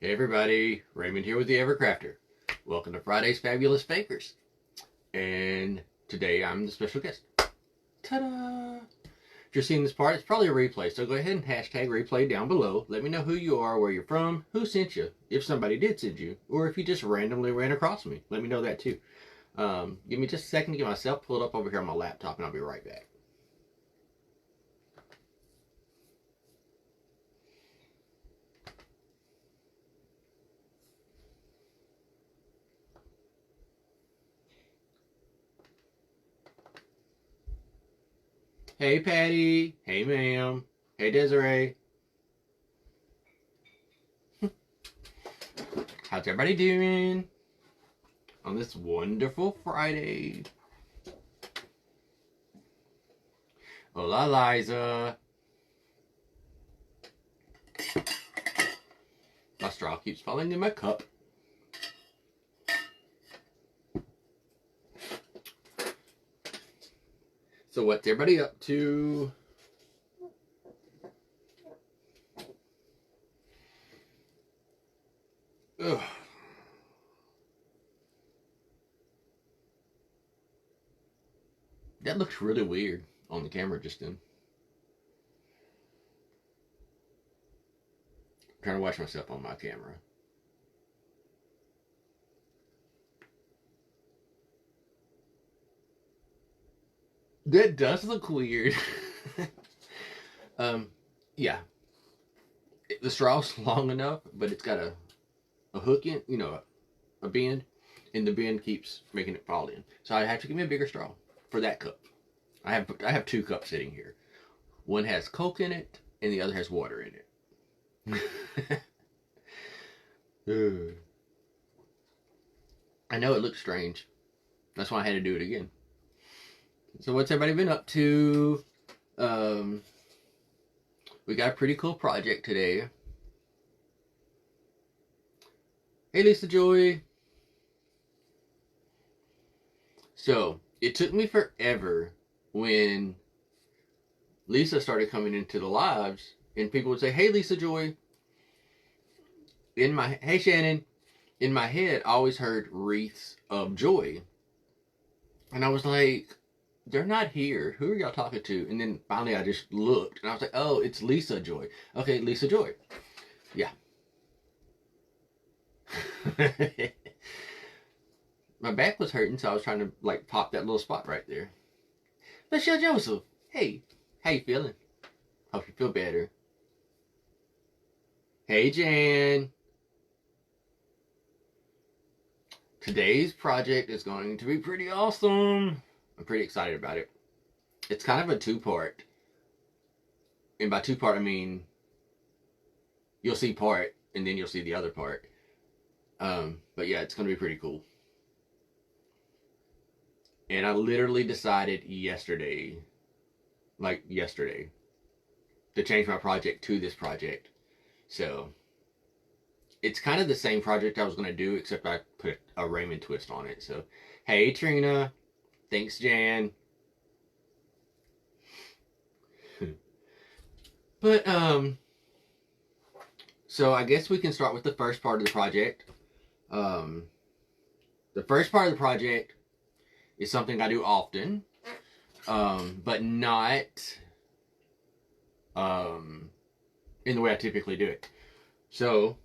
Hey everybody, Raymond here with the Evercrafter. Welcome to Friday's Fabulous Bakers. And today I'm the special guest. Ta-da! If you're seeing this part, it's probably a replay, so go ahead and hashtag replay down below. Let me know who you are, where you're from, who sent you, if somebody did send you, or if you just randomly ran across me. Let me know that too. Give me just a second to get myself pulled up over here on my laptop and I'll be right back. Hey Patty, hey ma'am, hey Desiree. How's everybody doing on this wonderful Friday? Hola Liza. My straw keeps falling in my cup. So what's everybody up to? Ugh. That looks really weird on the camera just then. I'm trying to watch myself on my camera. That does look weird. Yeah. The straw's long enough, but it's got a hook in, a bend, and the bend keeps making it fall in. So I have to give me a bigger straw for that cup. I have two cups sitting here. One has Coke in it, and the other has water in it. I know it looks strange. That's why I had to do it again. So what's everybody been up to? We got a pretty cool project today. Hey Lisa Joy. So it took me forever when Lisa started coming into the lives and people would say, hey Lisa Joy. Hey Shannon. In my head, I always heard wreaths of joy. And I was like, they're not here. Who are y'all talking to? And then finally I just looked and I was like, oh, it's Lisa Joy. Okay, Lisa Joy. Yeah. My back was hurting, so I was trying to pop that little spot right there. Michelle Joseph, hey, how you feeling? Hope you feel better. Hey Jan. Today's project is going to be pretty awesome. I'm pretty excited about it. It's kind of a two-part. And by two-part, I mean you'll see part and then you'll see the other part. But yeah, it's going to be pretty cool. And I literally decided yesterday, to change my project to this project. So it's kind of the same project I was going to do, except I put a Raymond twist on it. So, hey Trina. Thanks, Jan. But, so I guess we can start with the first part of the project. The first part of the project is something I do often, but not in the way I typically do it. So,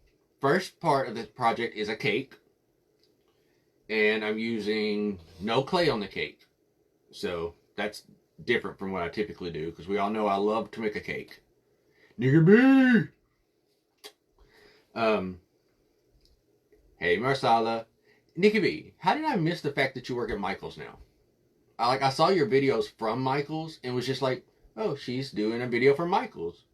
first part of the project is a cake, and I'm using no clay on the cake. So, that's different from what I typically do, because we all know I love to make a cake. Nigga B! Hey Marsala. Nikki B, how did I miss the fact that you work at Michael's now? I saw your videos from Michael's and was just like, oh, she's doing a video for Michael's.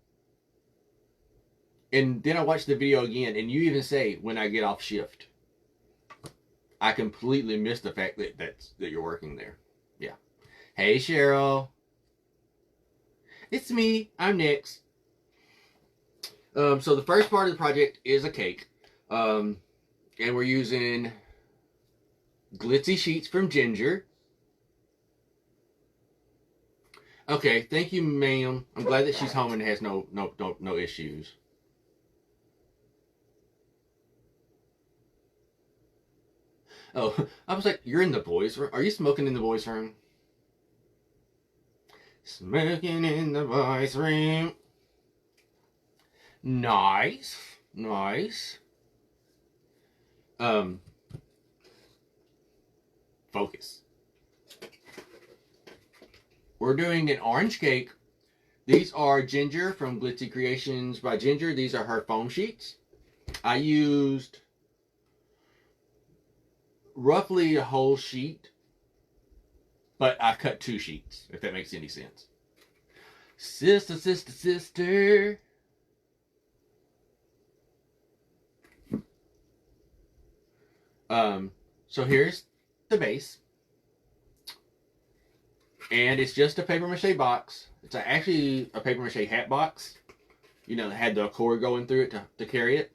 And then I watched the video again, and you even say, when I get off shift. I completely missed the fact that you're working there. Yeah. Hey Cheryl. It's me. I'm Nix. So the first part of the project is a cake. And we're using glitzy sheets from Ginger. Okay, thank you, ma'am. I'm glad that she's home and has no issues. Oh, I was like, you're in the boys' room. Are you smoking in the boys' room? Smoking in the boys' room. Nice. Nice. Um, Focus. We're doing an orange cake. These are Ginger from Glitzy Creations by Ginger. These are her foam sheets. I used roughly a whole sheet, but I cut 2 sheets, if that makes any sense. Sister, sister, sister. So here's the base. And it's just a paper mache box. It's actually a paper mache hat box. You know, it had the cord going through it to carry it.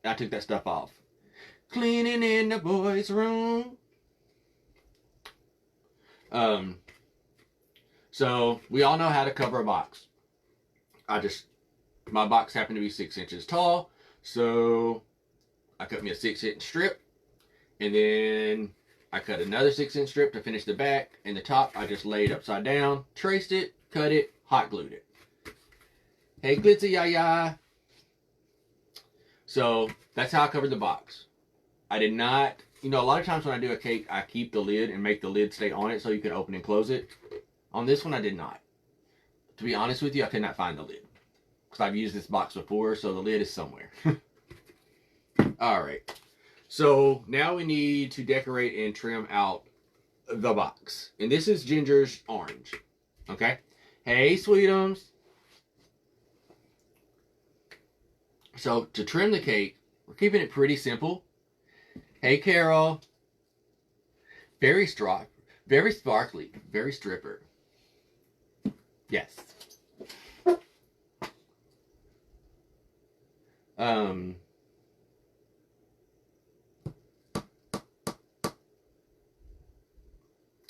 I took that stuff off. Cleaning in the boys' room. So we all know how to cover a box. My box happened to be 6 inches tall, so I cut me a 6-inch strip, and then I cut another 6-inch strip to finish the back, and the top I just laid upside down, traced it, cut it, hot glued it. Hey, glitzy yaya. So that's how I covered the box. I did not, a lot of times when I do a cake, I keep the lid and make the lid stay on it so you can open and close it. On this one, I did not. To be honest with you, I could not find the lid. Because I've used this box before, so the lid is somewhere. Alright. So now we need to decorate and trim out the box. And this is Ginger's orange. Okay? Hey, sweetums. So to trim the cake, we're keeping it pretty simple. Hey, Carol. Very sparkly, very stripper. Yes. I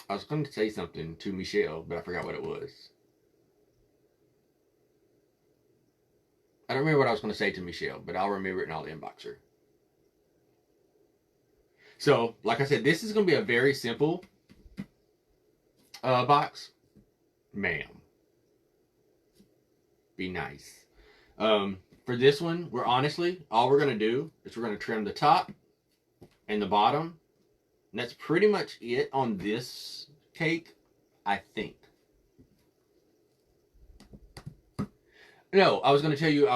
was going to say something to Michelle, but I forgot what it was. I don't remember what I was going to say to Michelle, but I'll remember it and I'll inbox her. So, like I said, this is going to be a very simple box. Ma'am. Be nice. For this one, all we're going to do is we're going to trim the top and the bottom. And that's pretty much it on this cake, I think. No, I was going to tell you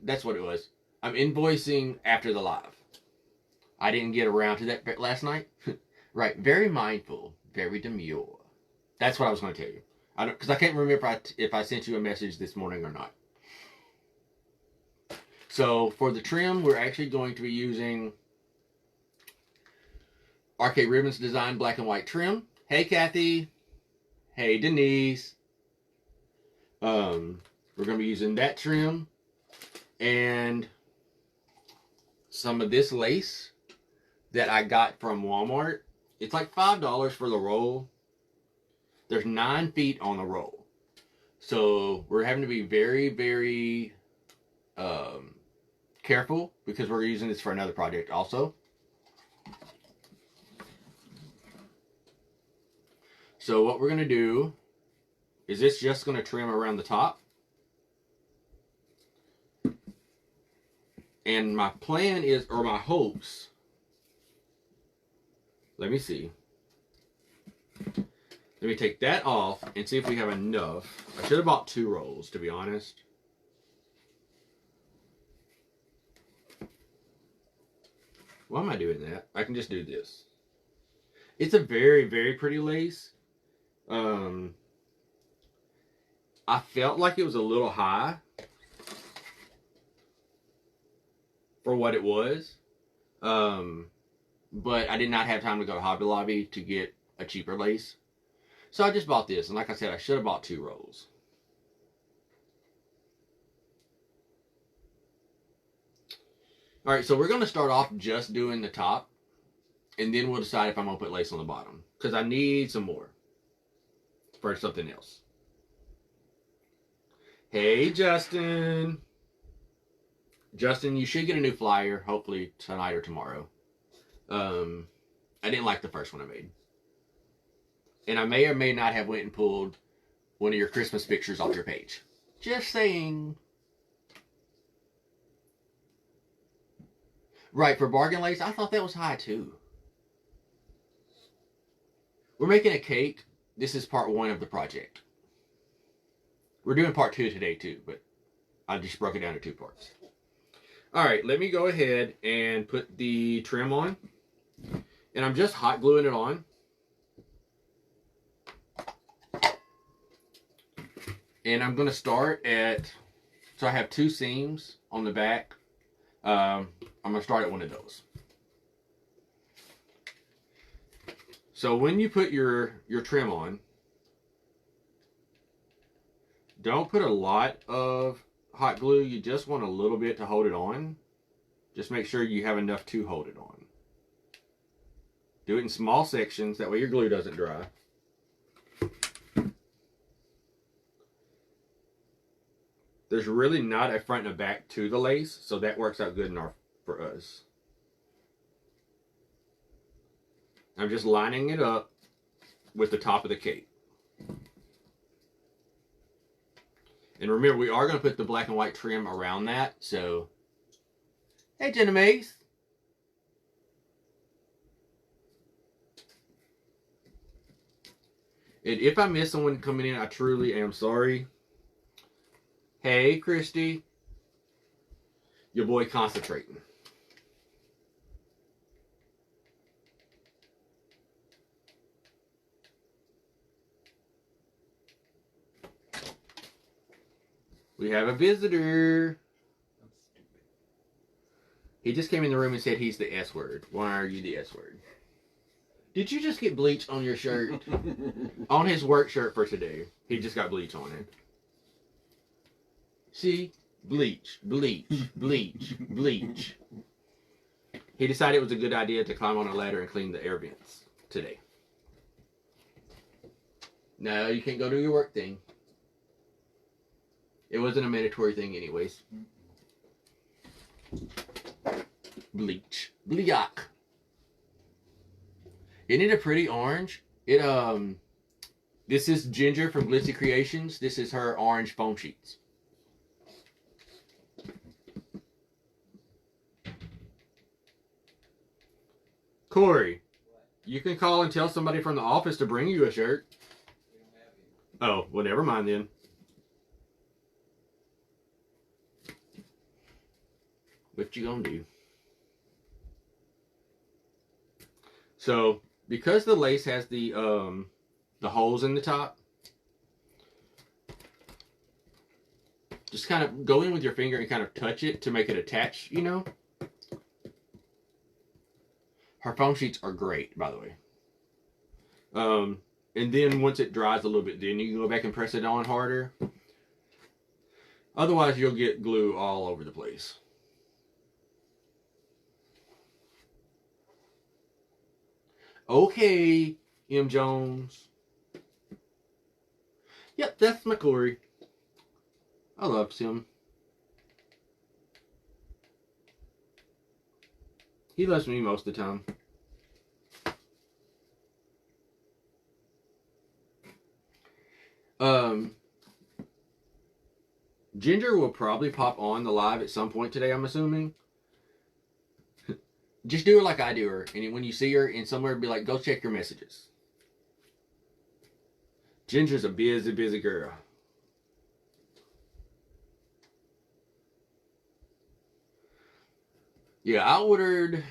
that's what it was. I'm invoicing after the live. I didn't get around to that last night. Right, very mindful, very demure. That's what I was going to tell you. Because I can't remember if I sent you a message this morning or not. So for the trim, we're actually going to be using RK Ribbons Design Black and White trim. Hey, Kathy. Hey, Denise. We're going to be using that trim and some of this lace that I got from Walmart. It's like $5 for the roll. There's 9 feet on the roll. So we're having to be very, very careful because we're using this for another project also. So what we're going to do is this just going to trim around the top. And my plan is, or my hopes, let me see. Let me take that off and see if we have enough. I should have bought 2 rolls, to be honest. Why am I doing that? I can just do this. It's a very, very pretty lace. I felt like it was a little high for what it was. But I did not have time to go to Hobby Lobby to get a cheaper lace. So I just bought this. And like I said, I should have bought 2 rolls. Alright, so we're going to start off just doing the top. And then we'll decide if I'm going to put lace on the bottom. Because I need some more for something else. Hey, Justin. Justin, you should get a new flyer, hopefully tonight or tomorrow. I didn't like the first one I made. And I may or may not have went and pulled one of your Christmas pictures off your page. Just saying. Right, for bargain lace, I thought that was high too. We're making a cake. This is part 1 of the project. We're doing part 2 today too, but I just broke it down to 2 parts. All right, let me go ahead and put the trim on. And I'm just hot gluing it on. And I'm going to start at, so I have 2 seams on the back. I'm going to start at one of those. So when you put your trim on, don't put a lot of hot glue. You just want a little bit to hold it on. Just make sure you have enough to hold it on. Do it in small sections, that way your glue doesn't dry. There's really not a front and a back to the lace, so that works out good enough for us. I'm just lining it up with the top of the cake. And remember, we are going to put the black and white trim around that, so... Hey, Jenna Mace! And if I miss someone coming in, I truly am sorry. Hey, Christy. Your boy concentrating. We have a visitor. He just came in the room and said he's the S word. Why are you the S word? Did you just get bleach on your shirt? On his work shirt for today. He just got bleach on it. See? Bleach, bleach, bleach, bleach. He decided it was a good idea to climb on a ladder and clean the air vents today. No, you can't go do your work thing. It wasn't a mandatory thing anyways. Bleach. Bleach. Isn't it a pretty orange? This is Ginger from Glitzy Creations. This is her orange foam sheets. Corey, you can call and tell somebody from the office to bring you a shirt. Oh, well, never mind then. What you gonna do? So, because the lace has the holes in the top, just kind of go in with your finger and kind of touch it to make it attach, you know? Her foam sheets are great, by the way. And then once it dries a little bit, then you can go back and press it on harder. Otherwise, you'll get glue all over the place. Okay, M. Jones. Yep, that's my Corey. I love him. He loves me most of the time. Ginger will probably pop on the live at some point today, I'm assuming. Just do her like I do her. And when you see her in somewhere, be like, go check your messages. Ginger's a busy, busy girl. Yeah, I ordered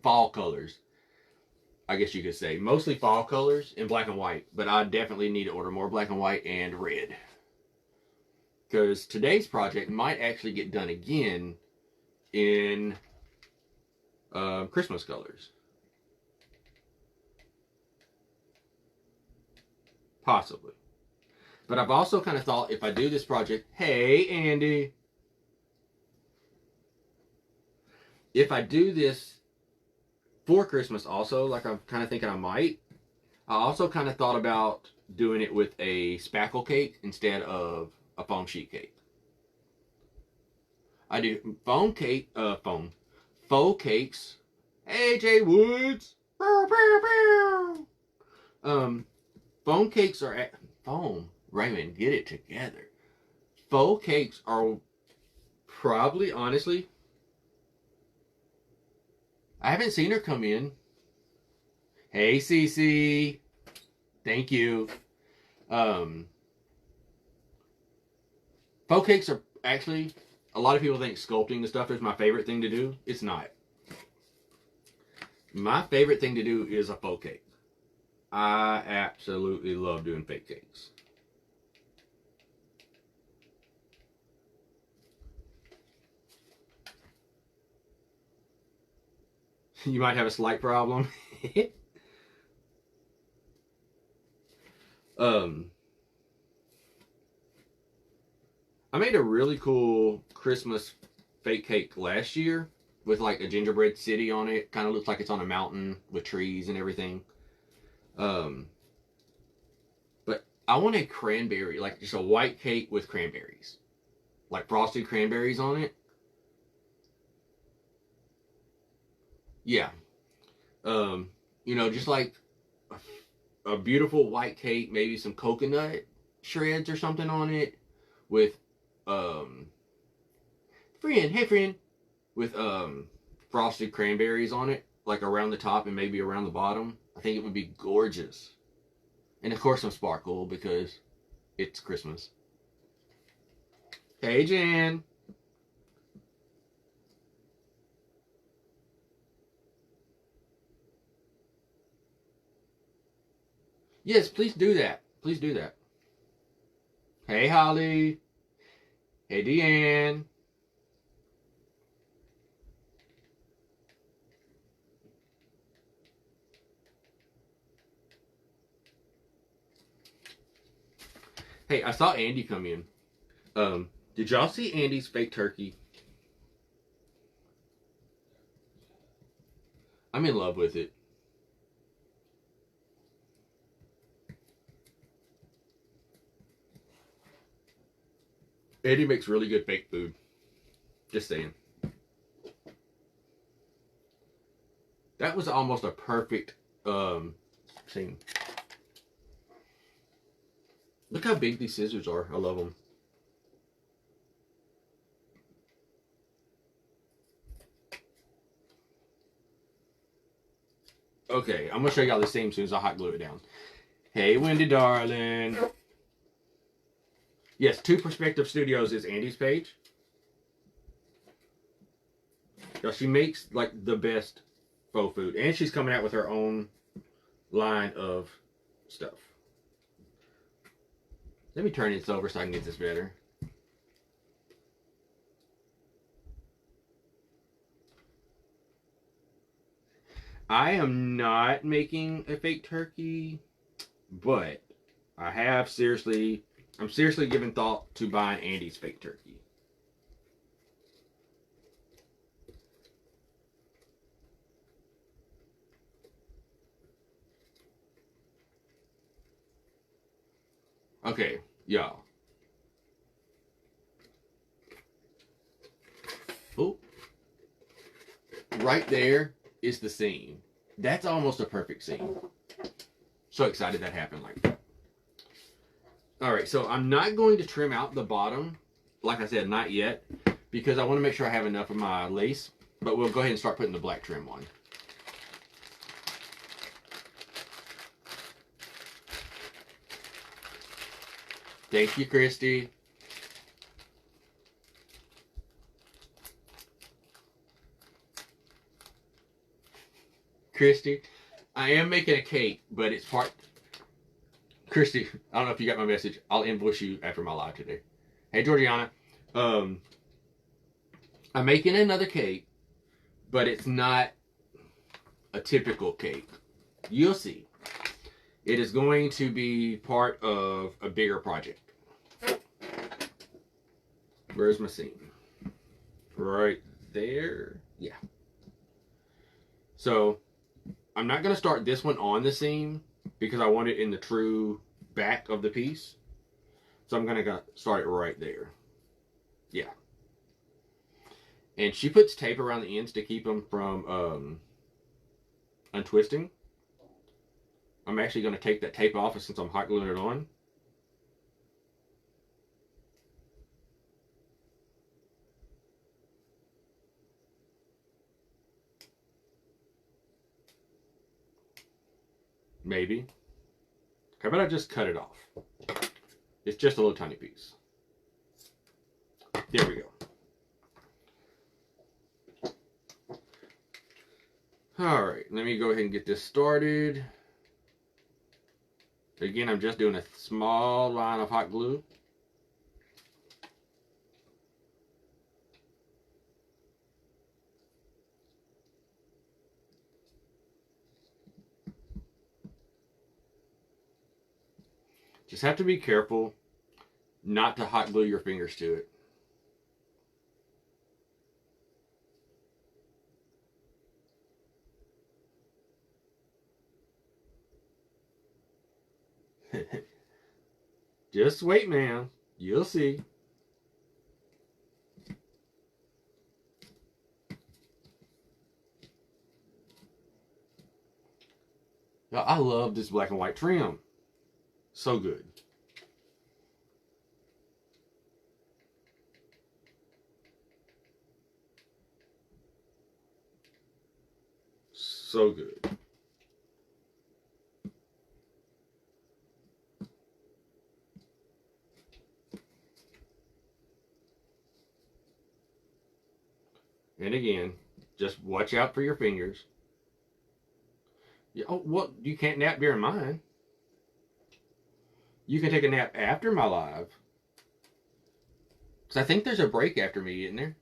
fall colors. I guess you could say. Mostly fall colors in black and white. But I definitely need to order more black and white and red. Because today's project might actually get done again in Christmas colors. Possibly. But I've also kind of thought if I do this project, hey Andy, if I do this for Christmas also, like I'm kind of thinking I might, I also kind of thought about doing it with a spackle cake instead of a foam sheet cake. I do faux cakes AJ Woods. Bow, bow, bow. Foam cakes are at foam. Raymond, get it together. Faux cakes are probably, honestly, I haven't seen her come in. Hey, Cece. Thank you. Faux cakes are actually, a lot of people think sculpting and stuff is my favorite thing to do. It's not. My favorite thing to do is a faux cake. I absolutely love doing fake cakes. You might have a slight problem. I made a really cool Christmas fake cake last year with like a gingerbread city on it. Kind of looks like it's on a mountain with trees and everything. But I want a cranberry, like just a white cake with cranberries, like frosted cranberries on it. Yeah. Just like a beautiful white cake, maybe some coconut shreds or something on it, with hey friend, with frosted cranberries on it, like around the top and maybe around the bottom. I think it would be gorgeous. And of course some sparkle because it's Christmas. Hey Jan. Yes, please do that. Please do that. Hey Holly. Hey Deanne. Hey, I saw Andy come in. Did y'all see Andy's fake turkey? I'm in love with it. Andy makes really good fake food. Just saying. That was almost a perfect scene. Look how big these scissors are. I love them. Okay, I'm gonna show y'all the same as soon as I hot glue it down. Hey, Wendy, darling. Yes, Two Perspective Studios is Andy's page. Now, she makes like the best faux food, and she's coming out with her own line of stuff. Let me turn this over so I can get this better. I am not making a fake turkey, but I'm seriously giving thought to buying Andy's fake turkey. Okay, y'all. Oh, right there is the seam. That's almost a perfect seam. So excited that happened like that. All right, so I'm not going to trim out the bottom. Like I said, not yet, because I want to make sure I have enough of my lace. But we'll go ahead and start putting the black trim on. Thank you, Christy. Christy, I am making a cake, but it's part... Christy, I don't know if you got my message. I'll invoice you after my live today. Hey, Georgiana. I'm making another cake, but it's not a typical cake. You'll see. It is going to be part of a bigger project. Where's my seam? Right there. Yeah. So, I'm not going to start this one on the seam because I want it in the true back of the piece. So I'm going to start it right there. Yeah. And she puts tape around the ends to keep them from untwisting. I'm actually going to take that tape off since I'm hot gluing it on. Maybe. How about I just cut it off? It's just a little tiny piece. There we go. Alright, let me go ahead and get this started. Again, I'm just doing a small line of hot glue. Just have to be careful not to hot glue your fingers to it. Just wait, man. You'll see. Now, I love this black and white trim. So good. So good. And again, just watch out for your fingers. Yeah, oh, well, you can't nap during mine. You can take a nap after my live. Because I think there's a break after me, isn't there?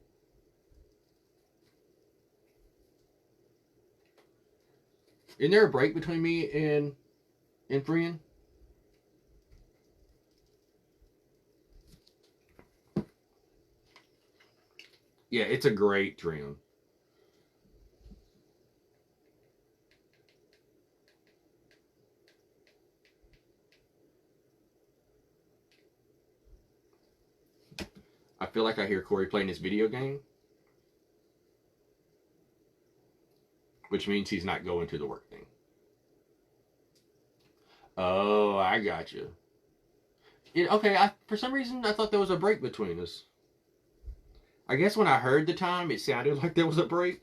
Isn't there a break between me and Friend? Yeah, it's a great trim. I feel like I hear Corey playing his video game, which means he's not going to the work thing. Oh, I got you. Okay, for some reason I thought there was a break between us. I guess when I heard the time, it sounded like there was a break.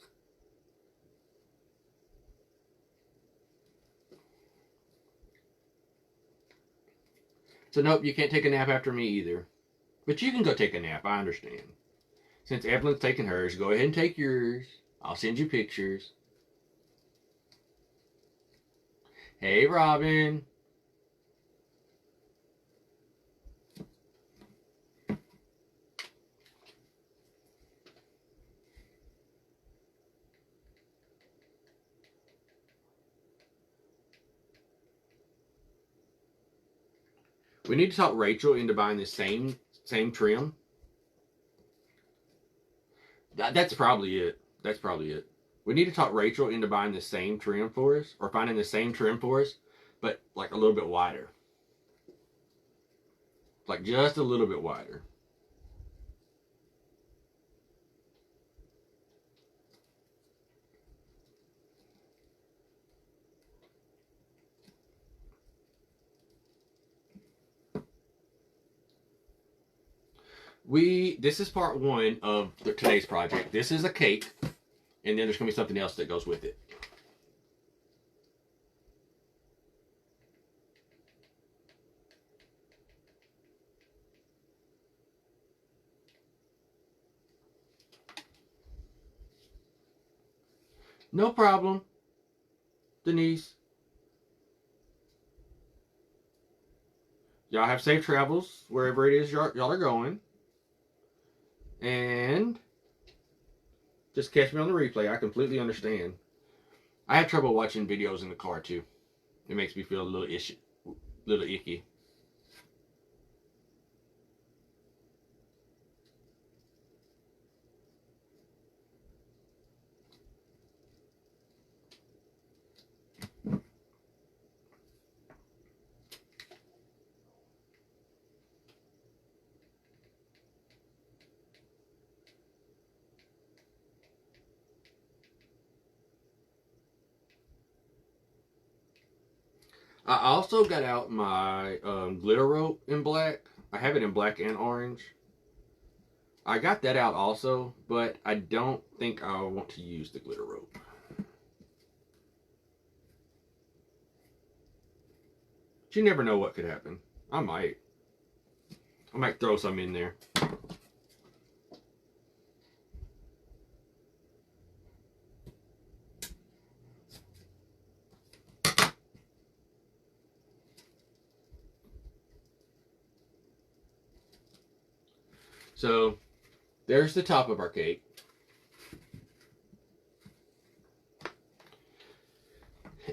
So nope, you can't take a nap after me either. But you can go take a nap, I understand. Since Evelyn's taking hers, go ahead and take yours. I'll send you pictures. Hey, Robin. We need to talk Rachel into buying the same trim. That's probably it. That's probably it. We need to talk Rachel into buying the same trim for us, or finding the same trim for us, but like a little bit wider. Like just a little bit wider. This is part one of today's project. This is a cake, and then there's going to be something else that goes with it. No problem, Denise. Y'all have safe travels wherever it is y'all are going. And just catch me on the replay. I completely understand. I have trouble watching videos in the car too. It makes me feel a little icky. I also got out my glitter rope in black. I have it in black and orange. I got that out also, but I don't think I want to use the glitter rope. But you never know what could happen. I might throw some in there. So there's the top of our cake.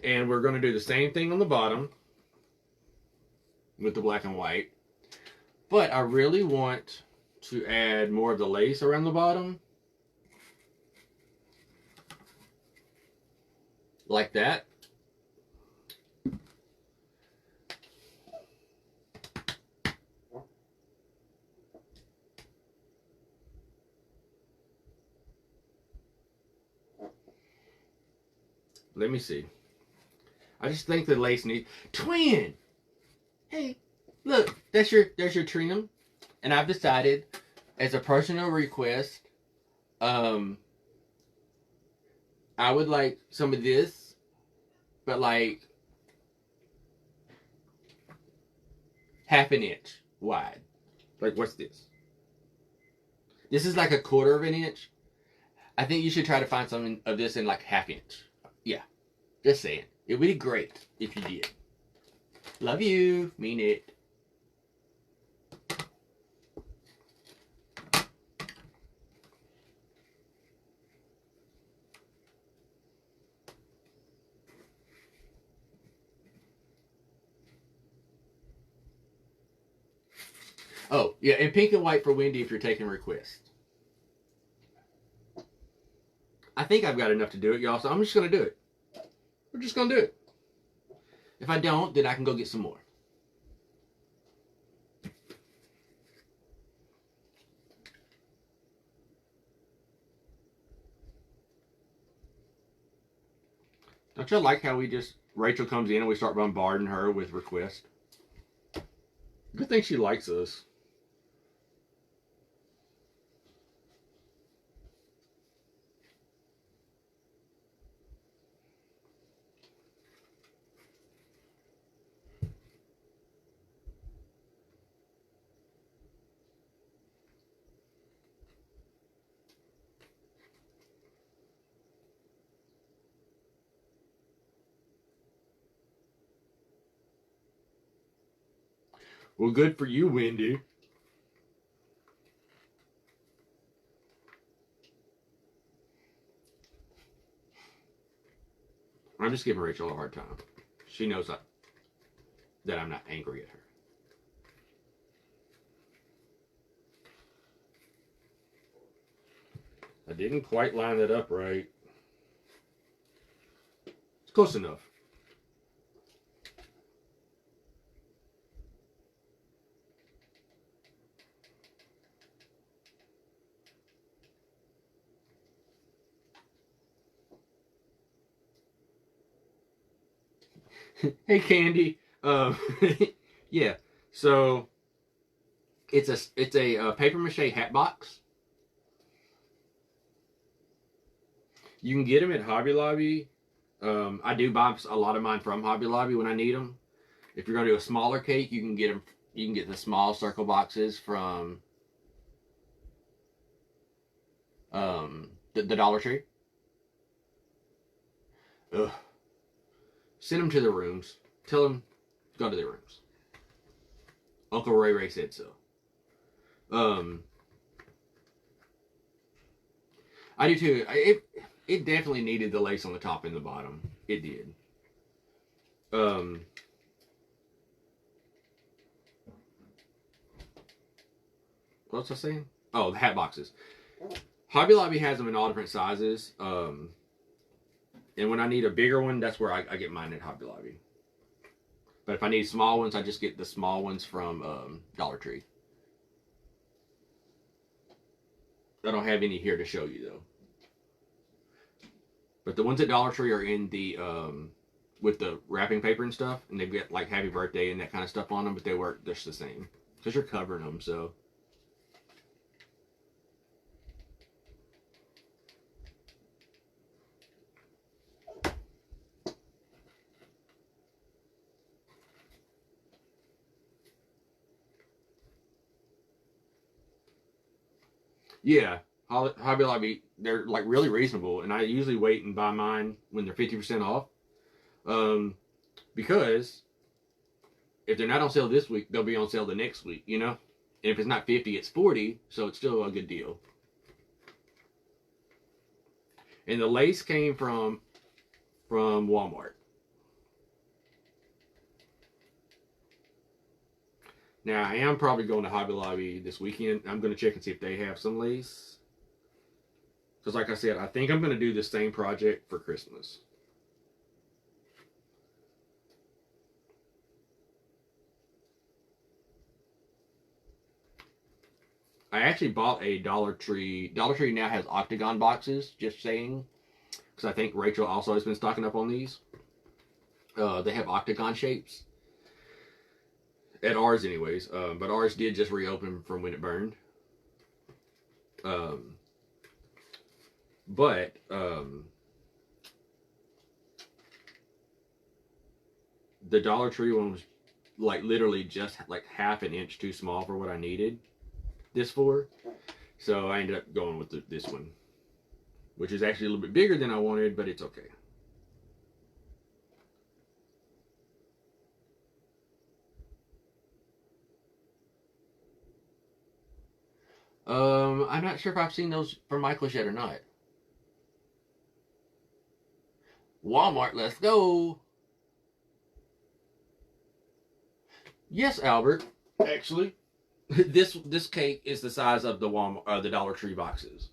And we're going to do the same thing on the bottom with the black and white. But I really want to add more of the lace around the bottom. Like that. Let me see. I just think the lace needs twin. Hey, look, there's your trim, and I've decided, as a personal request, I would like some of this, but like half an inch wide. Like, what's this? This is like a quarter of an inch. I think you should try to find something of this in like half inch. Yeah, just saying. It would be great if you did. Love you. Mean it. Oh, yeah, and pink and white for Wendy if you're taking requests. I think I've got enough to do it, y'all, so I'm just going to do it. We're just going to do it. If I don't, then I can go get some more. Don't you like how Rachel comes in and we start bombarding her with requests? Good thing she likes us. Well, good for you, Wendy. I'm just giving Rachel a hard time. She knows that I'm not angry at her. I didn't quite line it up right. It's close enough. Hey, Candy. Yeah. So it's a paper mache hat box. You can get them at Hobby Lobby. I do buy a lot of mine from Hobby Lobby when I need them. If you're going to do a smaller cake, you can get them. You can get the small circle boxes from the Dollar Tree. Ugh. Send them to the rooms. Tell them go to their rooms. Uncle Ray said so. I do too. It definitely needed the lace on the top and the bottom. It did. What was I saying? Oh, the hat boxes. Hobby Lobby has them in all different sizes. And when I need a bigger one, that's where I get mine at Hobby Lobby. But if I need small ones, I just get the small ones from Dollar Tree. I don't have any here to show you though. But the ones at Dollar Tree are in the with the wrapping paper and stuff, and they've got like happy birthday and that kind of stuff on them, but they work just the same because you're covering them. So yeah, Hobby Lobby, they're like really reasonable, and I usually wait and buy mine when they're 50% off, because if they're not on sale this week, they'll be on sale the next week, you know. And if it's not 50, it's 40, so it's still a good deal. And the lace came from Walmart. Now I am probably going to Hobby Lobby this weekend. I'm going to check and see if they have some lace. Because like I said, I think I'm going to do the same project for Christmas. I actually bought a Dollar Tree. Dollar Tree now has octagon boxes, just saying. Because I think Rachel also has been stocking up on these. They have octagon shapes. At ours anyways. But ours did just reopen from when it burned. But the Dollar Tree one was like literally just like half an inch too small for what I needed this for. So I ended up going with this one, which is actually a little bit bigger than I wanted, but it's okay. I'm not sure if I've seen those from Michael's yet or not. Walmart, let's go. Yes, Albert. Actually, this cake is the size of the the Dollar Tree boxes.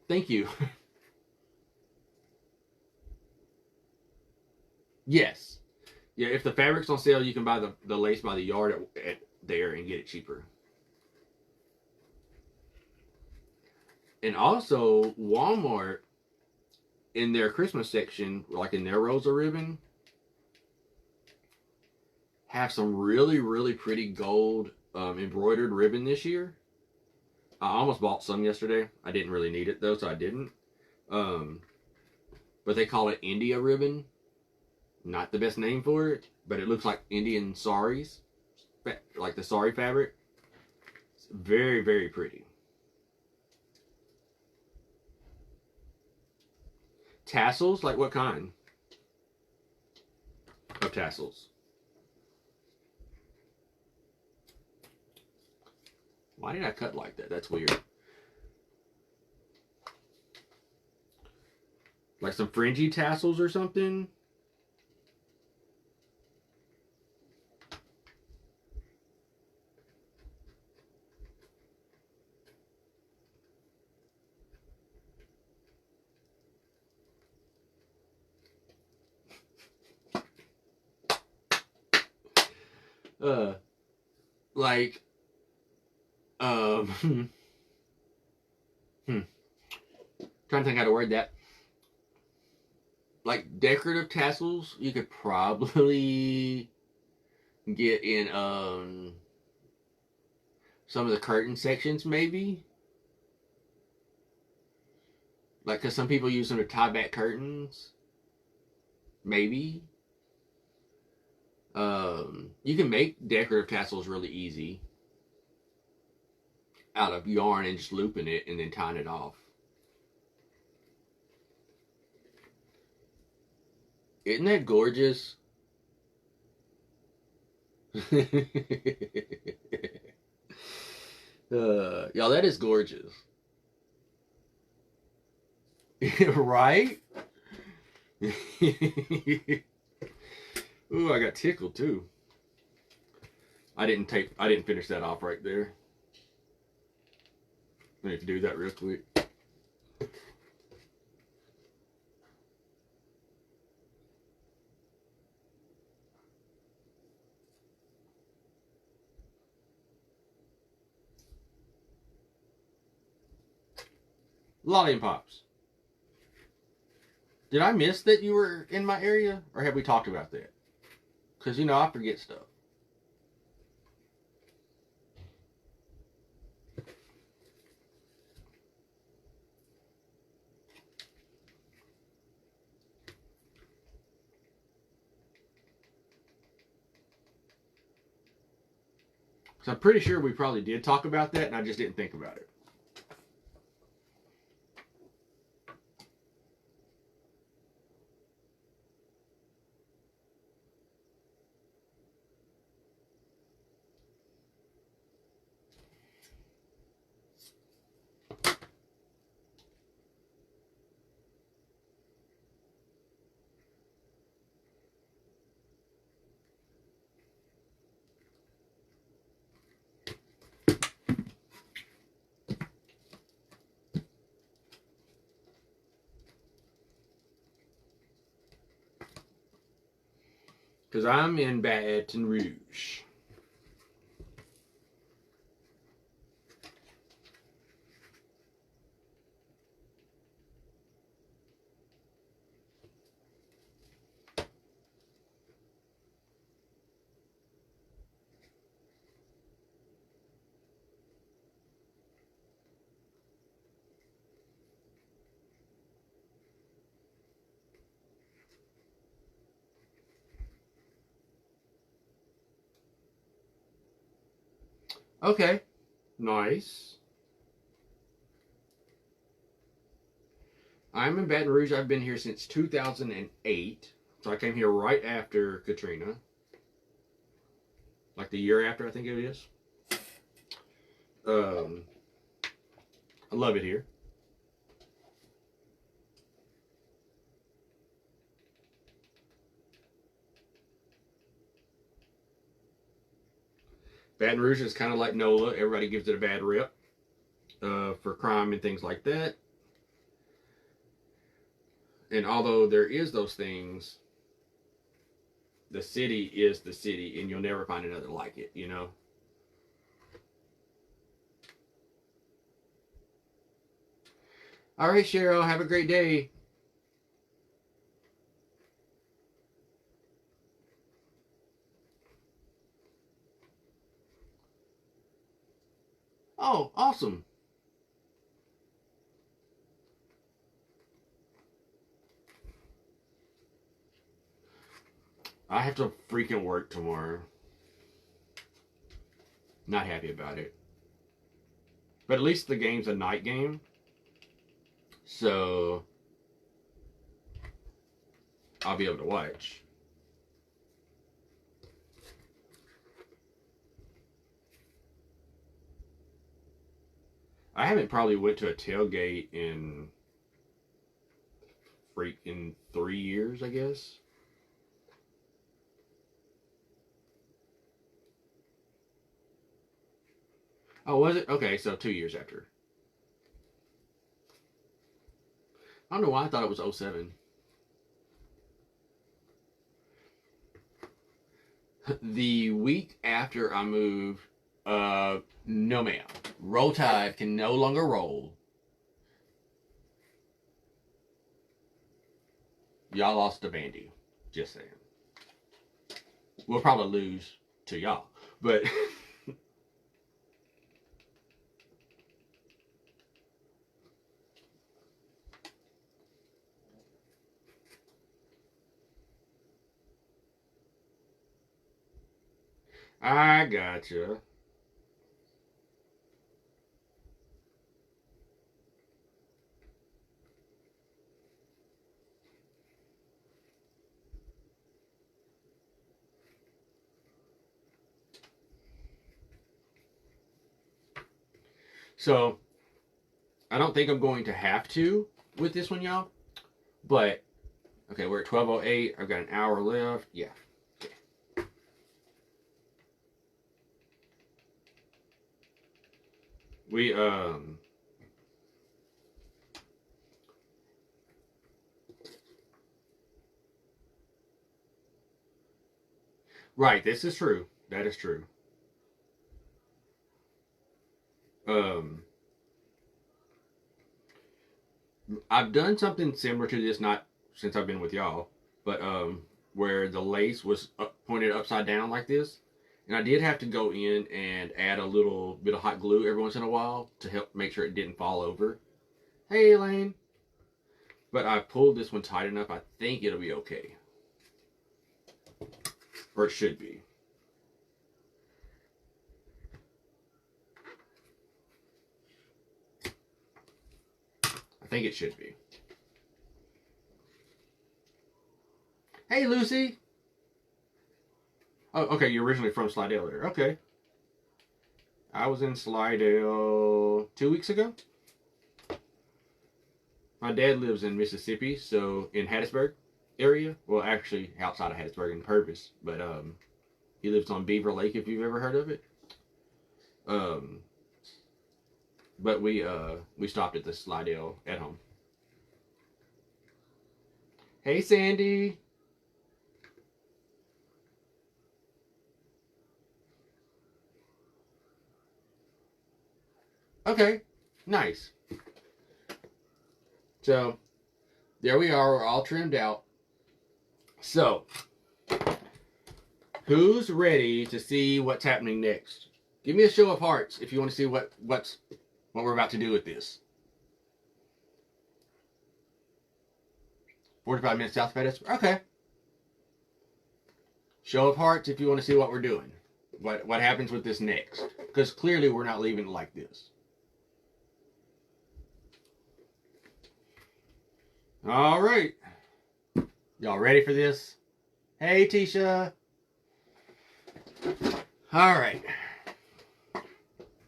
Thank you. Yes. Yeah, if the fabric's on sale, you can buy the lace by the yard at there and get it cheaper. And also, Walmart, in their Christmas section, like in their Rosa ribbon, have some really, really pretty gold embroidered ribbon this year. I almost bought some yesterday. I didn't really need it though, so I didn't. But they call it India ribbon. Not the best name for it, but it looks like Indian saris, like the sari fabric. It's very, very pretty. Tassels, like what kind of tassels? Why did I cut like that? That's weird. Like some fringy tassels or something? Like, trying to think how to word that. Like decorative tassels, you could probably get in some of the curtain sections, maybe. Like, cause some people use them to tie back curtains. Maybe. You can make decorative tassels really easy out of yarn and just looping it and then tying it off. Isn't that gorgeous? Y'all, that is gorgeous. Right? Ooh, I got tickled too. I didn't finish that off right there. I need to do that real quick. Lollipops. Did I miss that you were in my area, or have we talked about that? Because, you know, I forget stuff. So I'm pretty sure we probably did talk about that, and I just didn't think about it. Because I'm in Baton Rouge. Okay, nice. I'm in Baton Rouge. I've been here since 2008. So I came here right after Katrina. Like the year after, I think it is. Um, I love it here. Baton Rouge is kind of like NOLA. Everybody gives it a bad rep for crime and things like that. And although there is those things, the city is the city, and you'll never find another like it, you know? All right, Cheryl, have a great day. Oh, awesome. I have to freaking work tomorrow. Not happy about it. But at least the game's a night game. So I'll be able to watch. I haven't probably went to a tailgate in freaking 3 years, I guess. Oh, was it? Okay, so 2 years after. I don't know why I thought it was '07. The week after I moved, no ma'am. Roll Tide can no longer roll. Y'all lost to Vandy. Just saying. We'll probably lose to y'all. But I gotcha. So I don't think I'm going to have to with this one, y'all. But okay, we're at 12:08. I've got an hour left. Yeah. Okay. We right, this is true. That is true. Um I've done something similar to this, not since I've been with y'all, but where the lace was pointed upside down like this, and I did have to go in and add a little bit of hot glue every once in a while to help make sure it didn't fall over. Hey, Elaine. But I pulled this one tight enough. I think it'll be okay, or it should be. I think it should be. Hey, Lucy. Oh, okay. You're originally from Slidell there. Okay. I was in Slidell 2 weeks ago. My dad lives in Mississippi, so in Hattiesburg area. Well, actually outside of Hattiesburg in Purvis, but he lives on Beaver Lake, if you've ever heard of it. But we stopped at the Slidell at home. Hey, Sandy. Okay, nice. So, there we are. We're all trimmed out. So, who's ready to see what's happening next? Give me a show of hearts if you want to see what we're about to do with this. 45 minutes south of Hattiesburg. Okay. Show of hearts if you want to see what we're doing. What happens with this next. Because clearly we're not leaving it like this. All right. Y'all ready for this? Hey, Tisha. All right.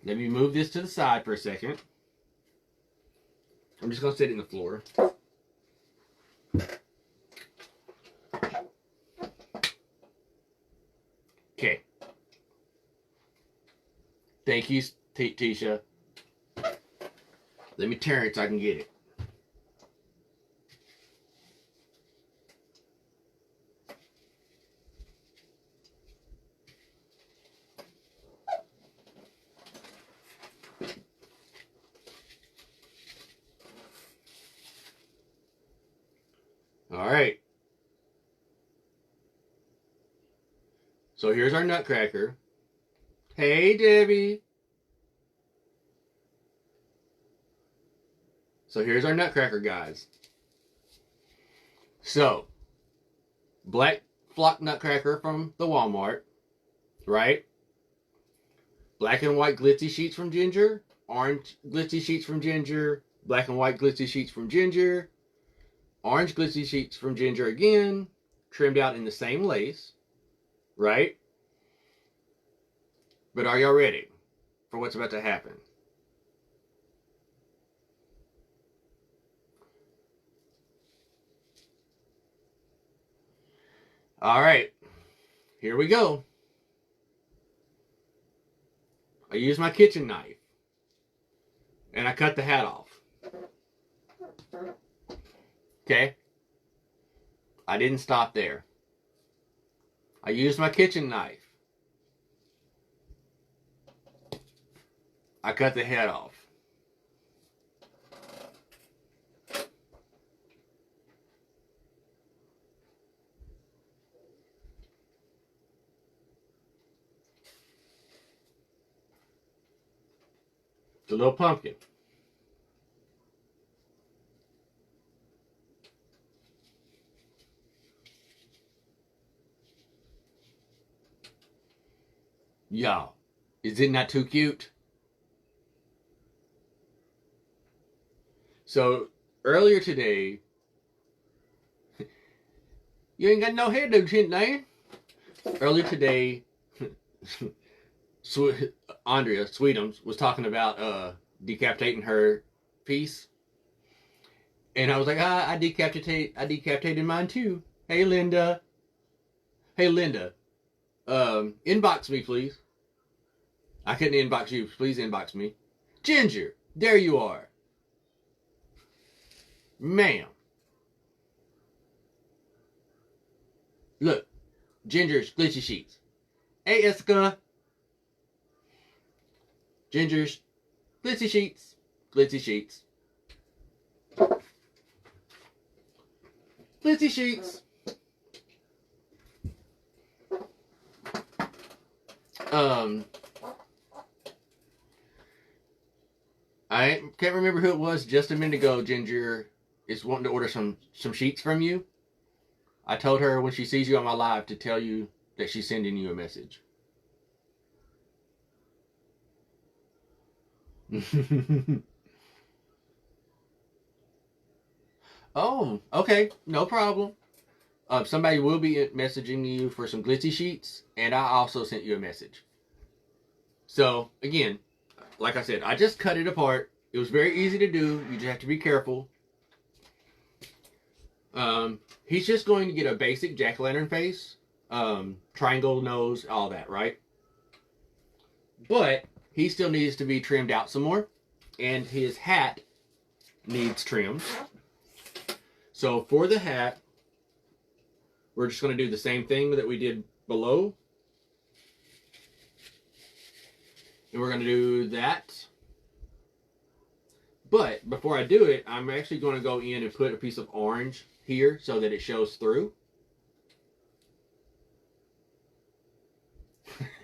Let me move this to the side for a second. I'm just going to sit it in the floor. Okay. Thank you, Tisha. Let me turn it so I can get it. All right. So here's our Nutcracker. Hey, Debbie. So here's our Nutcracker, guys. So, black flock Nutcracker from the Walmart, right? Black and white glitzy sheets from Ginger. Orange glitzy sheets from Ginger. Black and white glitzy sheets from Ginger. Orange glitzy sheets from Ginger again. Trimmed out in the same lace, right? But are y'all ready for what's about to happen? All right, here we go. I use my kitchen knife and I cut the hat off. Okay? I didn't stop there. I used my kitchen knife. I cut the head off. It's a little pumpkin. Y'all, is it not too cute? So, earlier today, you ain't got no hair, don't you, man? Earlier today, Andrea Sweetums was talking about decapitating her piece. And I was like, I decapitated mine too. Hey, Linda. Hey, Linda. Inbox me, please. I couldn't inbox you. Please inbox me. Ginger, there you are. Ma'am. Look, Ginger's glitchy sheets. Hey, Iska. Ginger's glitzy sheets. Glitzy sheets. glitzy sheets. I can't remember who it was just a minute ago. Ginger is wanting to order some sheets from you. I told her when she sees you on my live to tell you that she's sending you a message. Oh, okay, no problem. Somebody will be messaging you for some glitzy sheets, and I also sent you a message. So again, like I said, I just cut it apart. It was very easy to do. You just have to be careful. He's just going to get a basic jack-o'-lantern face, triangle nose, all that, right? But he still needs to be trimmed out some more, and his hat needs trimmed. So for the hat, we're just going to do the same thing that we did below. And we're going to do that. But before I do it, I'm actually going to go in and put a piece of orange here so that it shows through.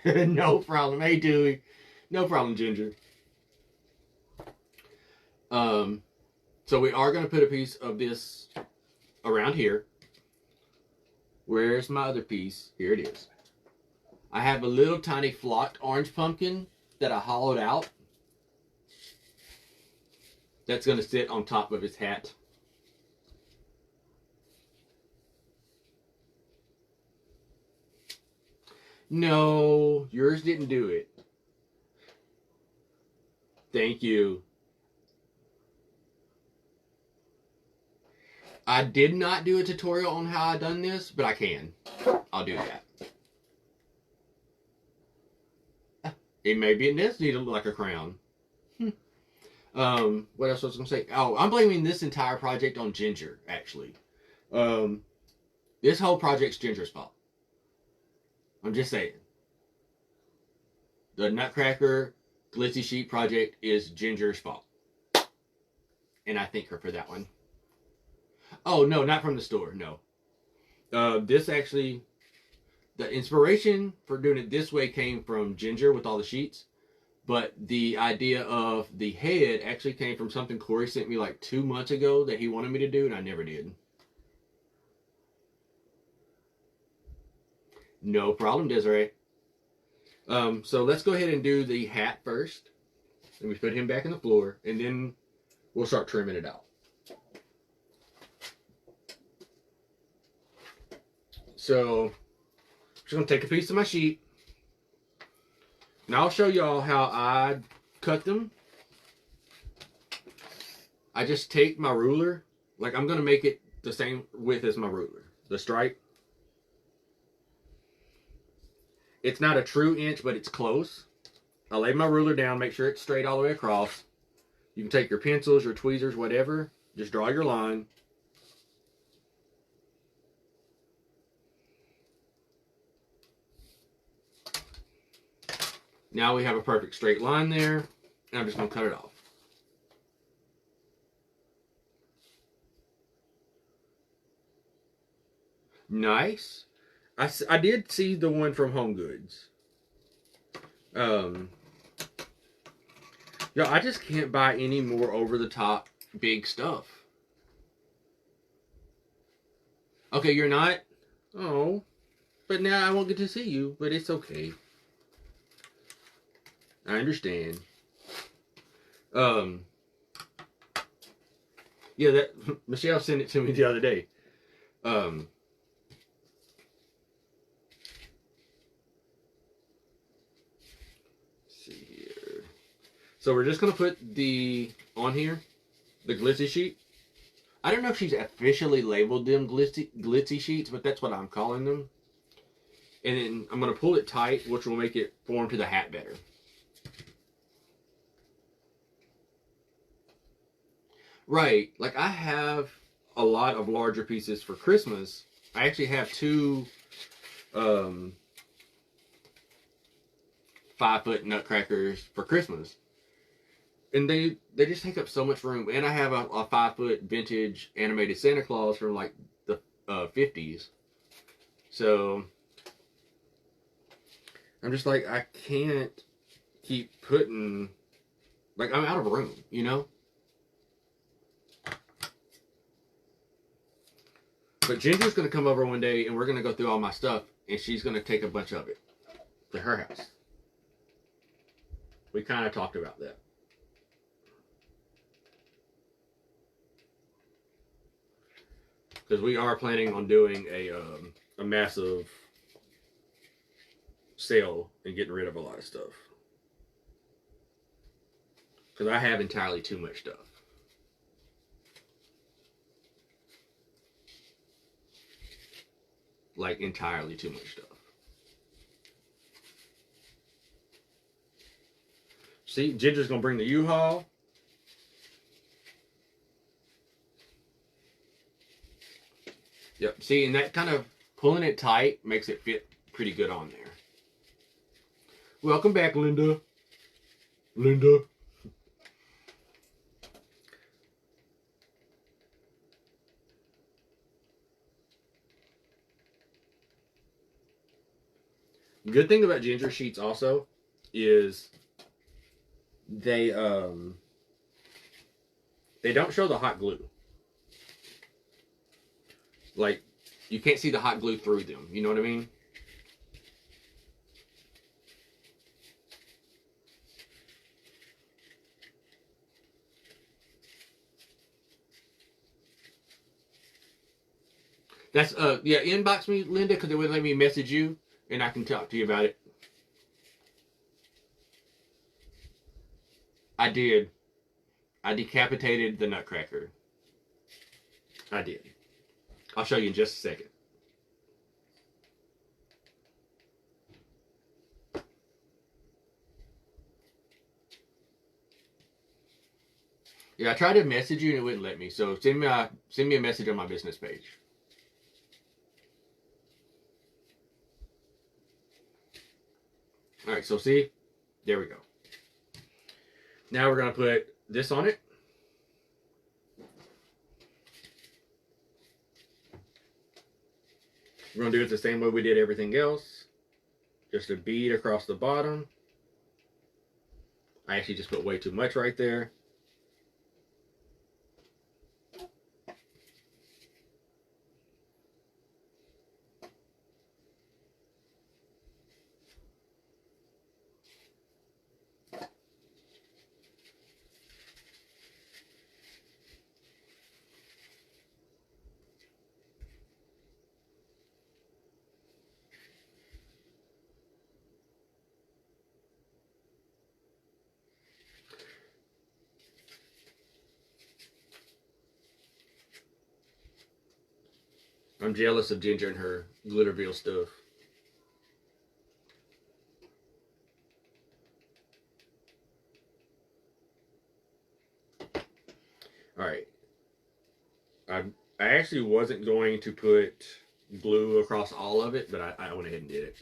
No problem. Hey, Dewey. No problem, Ginger. So we are going to put a piece of this around here. Where's my other piece? Here it is. I have a little tiny flocked orange pumpkin that I hollowed out. That's going to sit on top of his hat. No, yours didn't do it. Thank you. I did not do a tutorial on how I done this, but I can. I'll do that. It may be, it does need to look like a crown. What else was I going to say? Oh, I'm blaming this entire project on Ginger, actually. This whole project's Ginger's fault. I'm just saying. The Nutcracker Glitzy Sheet project is Ginger's fault. And I thank her for that one. Oh, no, not from the store, no. This actually, the inspiration for doing it this way came from Ginger with all the sheets. But the idea of the head actually came from something Corey sent me like 2 months ago that he wanted me to do, and I never did. No problem, Desiree. So let's go ahead and do the hat first. And we put him back in the floor, and then we'll start trimming it out. So I'm just going to take a piece of my sheet. And I'll show y'all how I cut them. I just take my ruler. Like, I'm going to make it the same width as my ruler. The stripe. It's not a true inch, but it's close. I lay my ruler down, make sure it's straight all the way across. You can take your pencils, your tweezers, whatever. Just draw your line. Now we have a perfect straight line there. And I'm just going to cut it off. Nice. I did see the one from Home Goods. Yeah, I just can't buy any more over-the-top big stuff. Okay, you're not? Oh. But now I won't get to see you, but it's okay. I understand. Yeah, that Michelle sent it to me the other day. Let's see here. So we're just gonna put on here the glitzy sheet. I don't know if she's officially labeled them glitzy sheets, but that's what I'm calling them. And then I'm gonna pull it tight, which will make it form to the hat better. Right, like I have a lot of larger pieces for Christmas. I actually have 2 5-foot nutcrackers for Christmas. And they just take up so much room. And I have a 5-foot vintage animated Santa Claus from like the 50s. So I'm just like, I can't keep putting, like, I'm out of room, you know? But Ginger's going to come over one day and we're going to go through all my stuff and she's going to take a bunch of it to her house. We kind of talked about that. Because we are planning on doing a massive sale and getting rid of a lot of stuff. Because I have entirely too much stuff. Like, entirely too much stuff. See, Ginger's going to bring the U-Haul. Yep, see, and that kind of pulling it tight makes it fit pretty good on there. Welcome back, Linda. Linda. Good thing about Ginger sheets also is they don't show the hot glue. Like, you can't see the hot glue through them. You know what I mean? That's, yeah, inbox me, Linda, because it would let me message you, and I can talk to you about it. I did. I decapitated the Nutcracker. I did. I'll show you in just a second. Yeah, I tried to message you and it wouldn't let me. So send me a message on my business page. All right, so see, there we go. Now we're gonna put this on it. We're gonna do it the same way we did everything else. Just a bead across the bottom. I actually just put way too much right there. I'm jealous of Ginger and her Glitterville stuff. Alright. I actually wasn't going to put glue across all of it, but I went ahead and did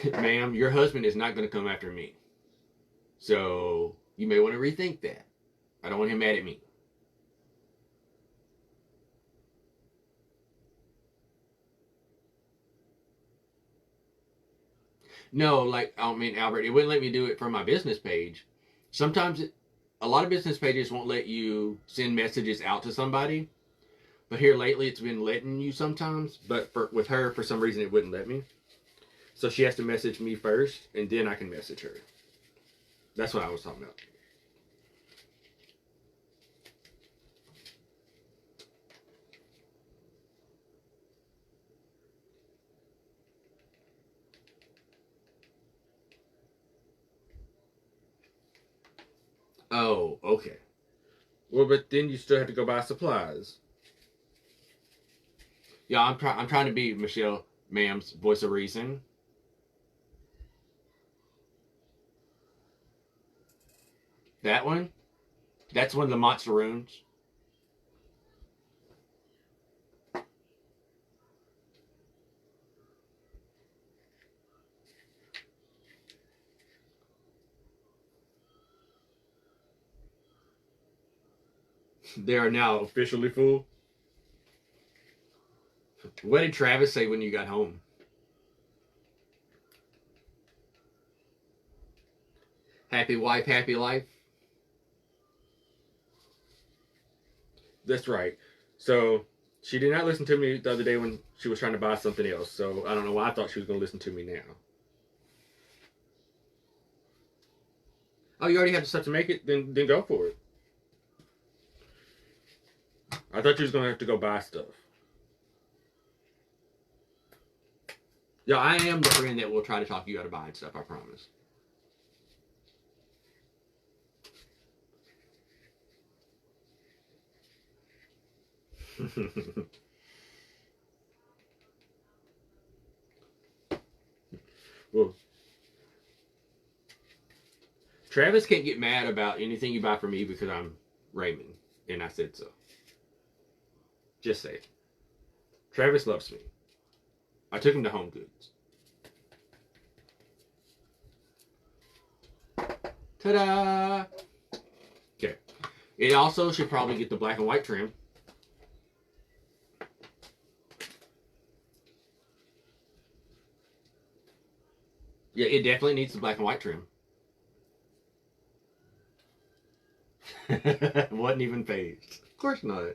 it. Ma'am, your husband is not going to come after me. So, you may want to rethink that. I don't want him mad at me. No, like, I mean, Albert, it wouldn't let me do it from my business page. Sometimes, a lot of business pages won't let you send messages out to somebody. But here lately, it's been letting you sometimes. But with her, for some reason, it wouldn't let me. So she has to message me first, and then I can message her. That's what I was talking about. Oh, okay. Well, but then you still have to go buy supplies. Yeah, I'm trying to be Michelle, ma'am's voice of reason. That one? That's one of the monster runes. They are now officially full. What did Travis say when you got home? Happy wife, happy life? That's right. So she did not listen to me the other day when she was trying to buy something else. So I don't know why I thought she was going to listen to me now. Oh, you already have the stuff to make it? Then go for it. I thought you was going to have to go buy stuff. Yeah, I am the friend that will try to talk you out of buying stuff, I promise. Well, Travis can't get mad about anything you buy for me because I'm Raymond, and I said so. Just say it. Travis loves me. I took him to Home Goods. Ta-da! Okay. It also should probably get the black and white trim. Yeah, it definitely needs the black and white trim. Wasn't even phased. Of course not.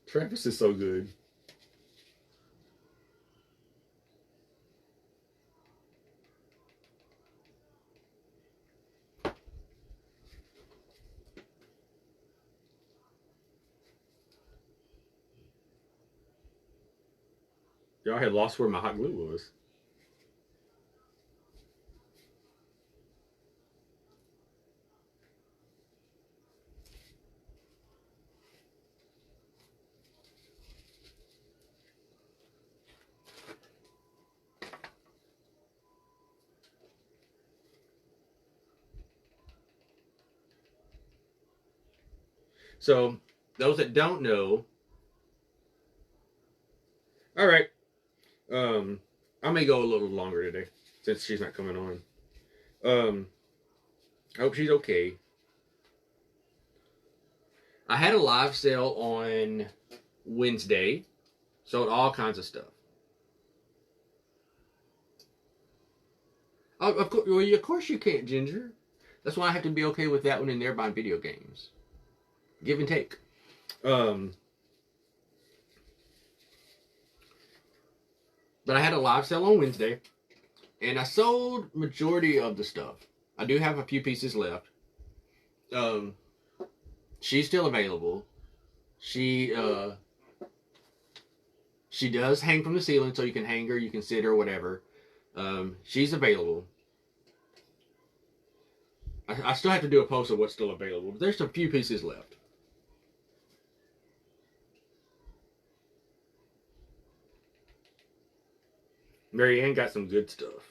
Travis is so good. Y'all had lost where my hot glue was. So, those that don't know, all right, I may go a little longer today since she's not coming on. I hope she's okay. I had a live sale on Wednesday, sold all kinds of stuff. Oh, of course you can't, Ginger. That's why I have to be okay with that one in there buying video games. Give and take. But I had a live sale on Wednesday, and I sold majority of the stuff. I do have a few pieces left. She's still available. She does hang from the ceiling, so you can hang her, you can sit her, whatever. She's available. I still have to do a post of what's still available, but there's a few pieces left. Mary Ann got some good stuff.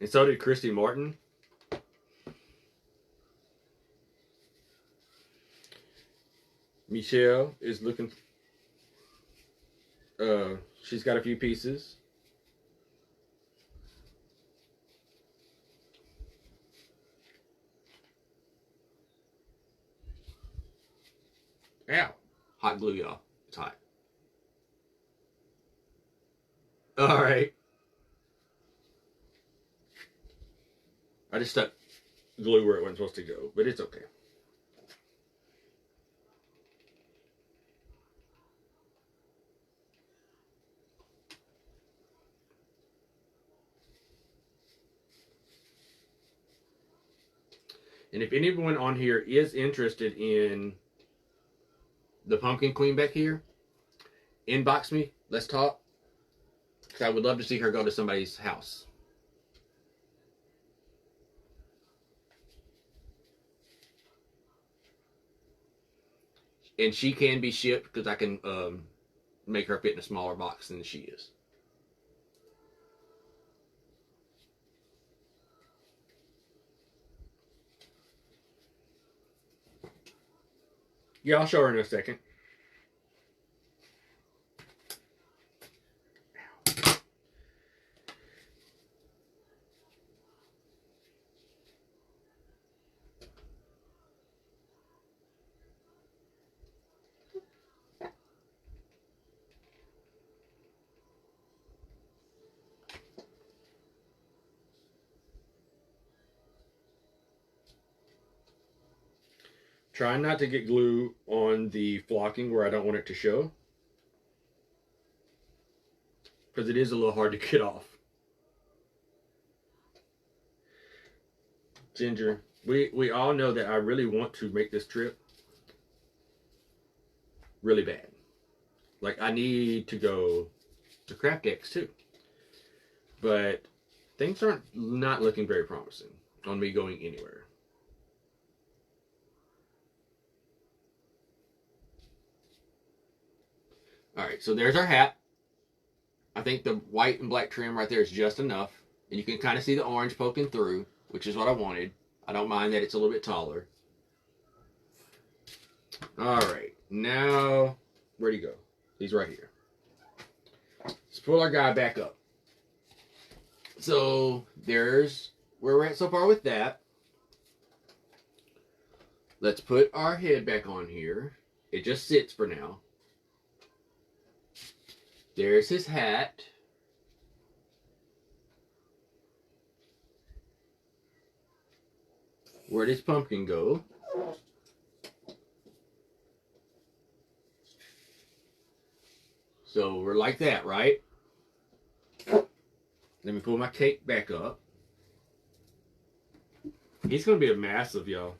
And so did Christy Martin. Michelle is looking. She's got a few pieces. Ow. Hot glue, y'all. It's hot. All right. I just stuck glue where it wasn't supposed to go, but it's okay. And if anyone on here is interested in the pumpkin queen back here, inbox me. Let's talk. Because I would love to see her go to somebody's house. And she can be shipped because I can make her fit in a smaller box than she is. Yeah, I'll show her in a second. Trying not to get glue on the flocking where I don't want it to show, because it is a little hard to get off. Ginger, we all know that I really want to make this trip really bad. Like, I need to go to Craft X too. But things aren't not looking very promising on me going anywhere. Alright, so there's our hat. I think the white and black trim right there is just enough. And you can kind of see the orange poking through, which is what I wanted. I don't mind that it's a little bit taller. Alright, now, where'd he go? He's right here. Let's pull our guy back up. So, there's where we're at so far with that. Let's put our head back on here. It just sits for now. There's his hat. Where does Pumpkin go? So we're like that, right? Let me pull my cake back up. He's going to be a massive, y'all.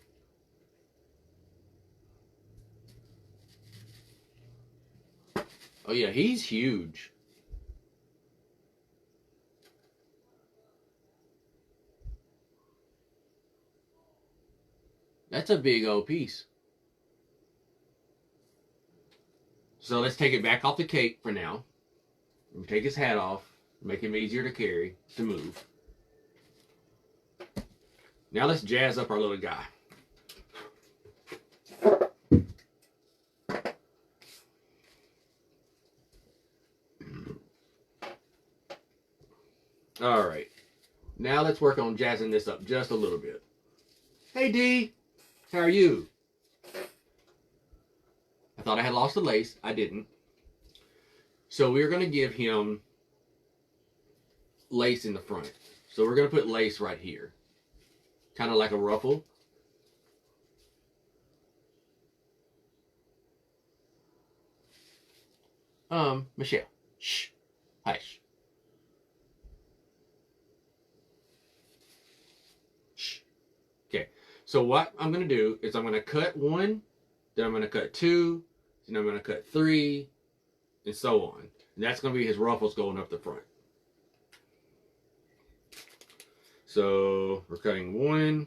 Oh yeah, he's huge. That's a big old piece. So let's take it back off the cake for now. Take his hat off. Make him easier to carry, to move. Now let's jazz up our little guy. Alright. Now let's work on jazzing this up just a little bit. Hey Dee! How are you? I thought I had lost the lace. I didn't. So we're going to give him lace in the front. So we're going to put lace right here. Kind of like a ruffle. Michelle. Shh. Hush. Shh. Okay. So what I'm going to do is I'm going to cut one, then I'm going to cut two, then I'm going to cut three, and so on. And that's going to be his ruffles going up the front. So we're cutting one,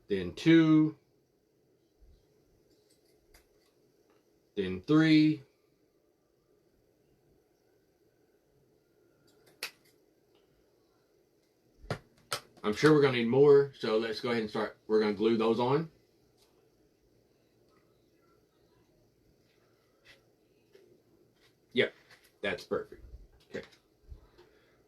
then two, then three, I'm sure we're going to need more, so let's go ahead and start. We're going to glue those on. Yep, that's perfect. Okay.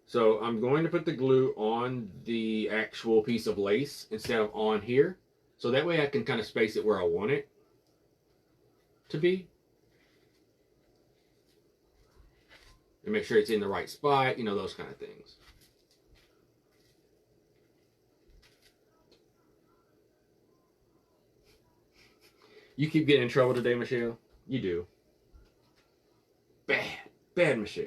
So I'm going to put the glue on the actual piece of lace instead of on here. So that way I can kind of space it where I want it to be. And make sure it's in the right spot, you know, those kind of things. You keep getting in trouble today, Michelle. You do. Bad Michelle.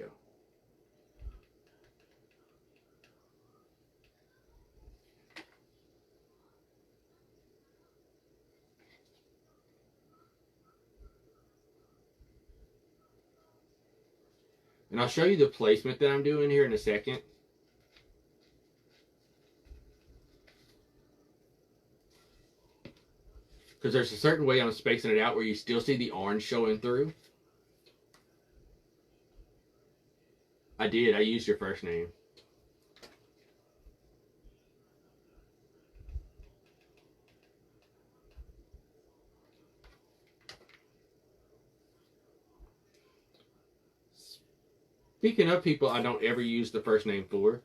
And I'll show you the placement that I'm doing here in a second. Because there's a certain way I'm spacing it out where you still see the orange showing through. I did. I used your first name. Speaking of people I don't ever use the first name for,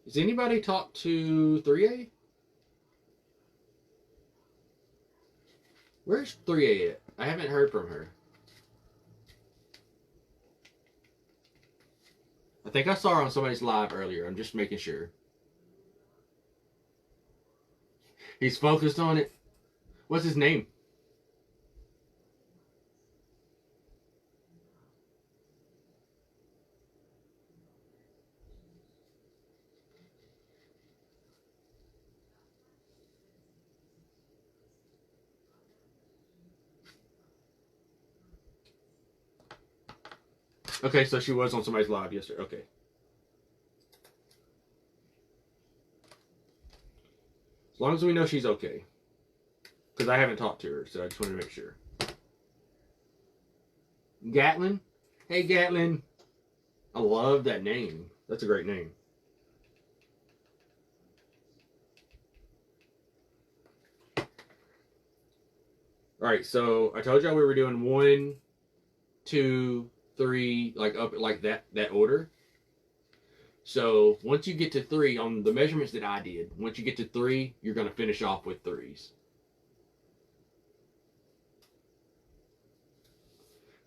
has anybody talked to 3A? Where's 3A at? I haven't heard from her. I think I saw her on somebody's live earlier. I'm just making sure. He's focused on it. What's his name? Okay, so she was on somebody's live yesterday. Okay. As long as we know she's okay. Because I haven't talked to her, so I just wanted to make sure. Gatlin? Hey, Gatlin. I love that name. That's a great name. Alright, so I told y'all we were doing 1, 2, 3, like up like that order. So once you get to 3 on the measurements that I did, once you get to 3, you're going to finish off with 3s.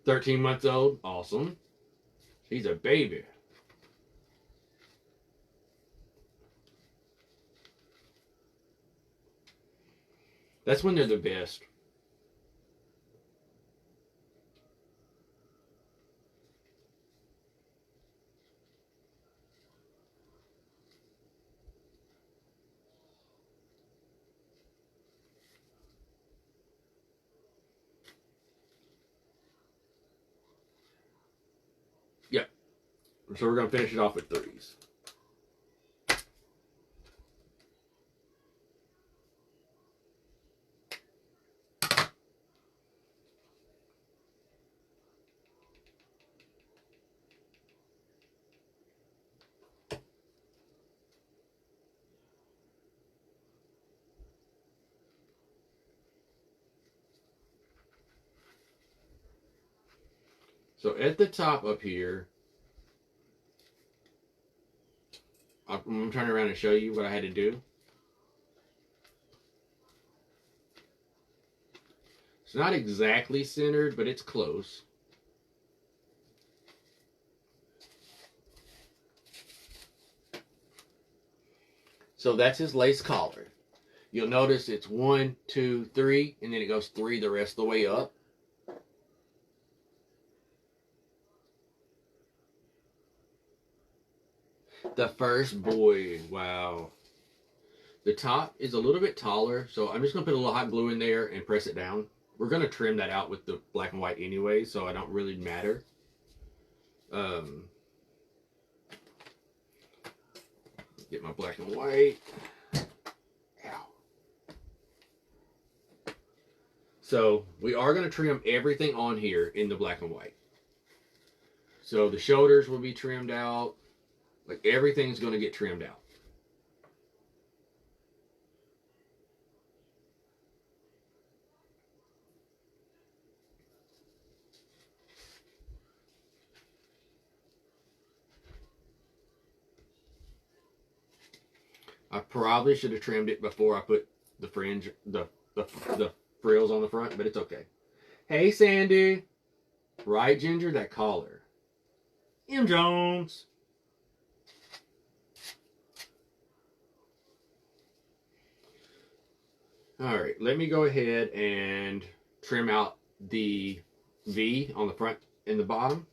13 months old, awesome. He's a baby. That's when they're the best. Yep. So we're going to finish it off with 3s. So at the top up here, I'm turning around and show you what I had to do. It's not exactly centered, but it's close. So that's his lace collar. You'll notice it's 1, 2, 3, and then it goes 3 the rest of the way up. The first boy, wow. The top is a little bit taller, so I'm just going to put a little hot glue in there and press it down. We're going to trim that out with the black and white anyway, so it don't really matter. Get my black and white. Ow. So we are going to trim everything on here in the black and white. So the shoulders will be trimmed out. Like everything's going to get trimmed out. I probably should have trimmed it before I put the fringe, the frills on the front, but it's okay. Hey, Sandy. Right, Ginger? That collar. M. Jones. Alright, let me go ahead and trim out the V on the front and the bottom.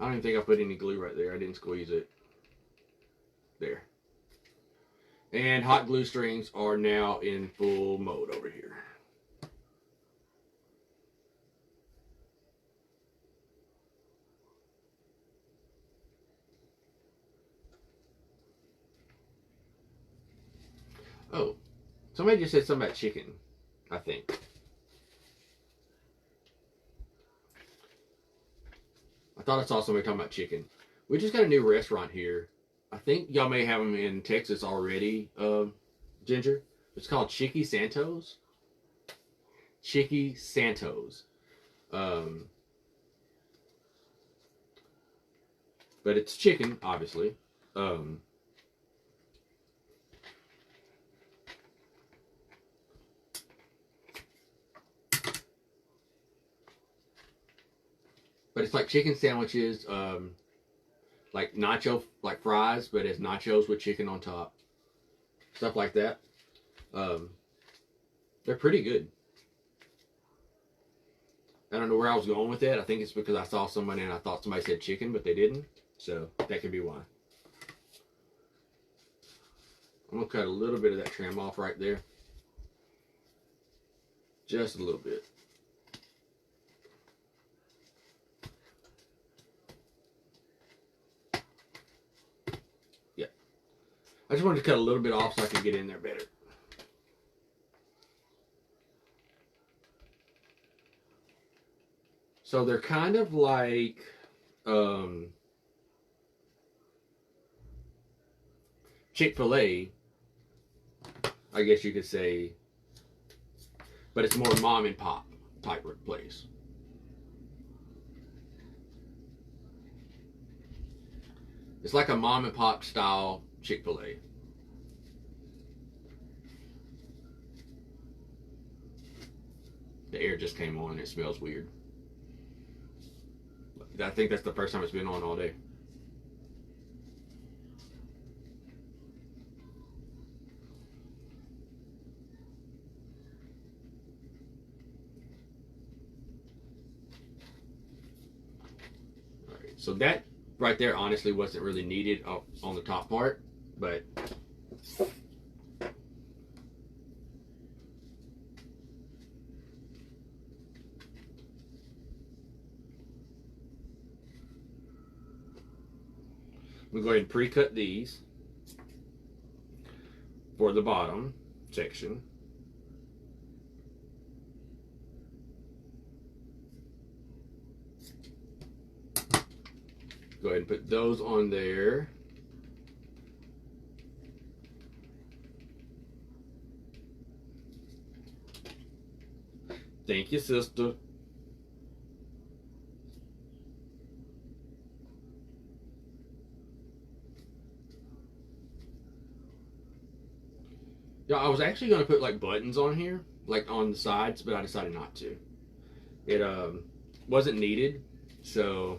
I don't even think I put any glue right there. I didn't squeeze it. There. And hot glue strings are now in full mode over here. Oh, somebody just said something about chicken, I think. I thought I saw somebody talking about chicken. We just got a new restaurant here. I think y'all may have them in Texas already, Ginger. It's called Chicky Santos. Chicky Santos. But it's chicken, obviously. but it's like chicken sandwiches, like nacho, like fries, but it's nachos with chicken on top, stuff like that. They're pretty good. I don't know where I was going with that. I think it's because I saw somebody and I thought somebody said chicken, but they didn't. So that could be why. I'm going to cut a little bit of that trim off right there. Just a little bit. Yeah. I just wanted to cut a little bit off so I could get in there better. So they're kind of like Chick-fil-A, I guess you could say, but it's more mom and pop type of place. It's like a mom and pop style Chick-fil-A. The air just came on and it smells weird. I think that's the first time it's been on all day. All right, so that right there honestly wasn't really needed on the top part, but we'll go ahead and pre-cut these for the bottom section. Go ahead and put those on there. Thank you, sister. Yeah, I was actually going to put like buttons on here, like on the sides, but I decided not to. It wasn't needed, so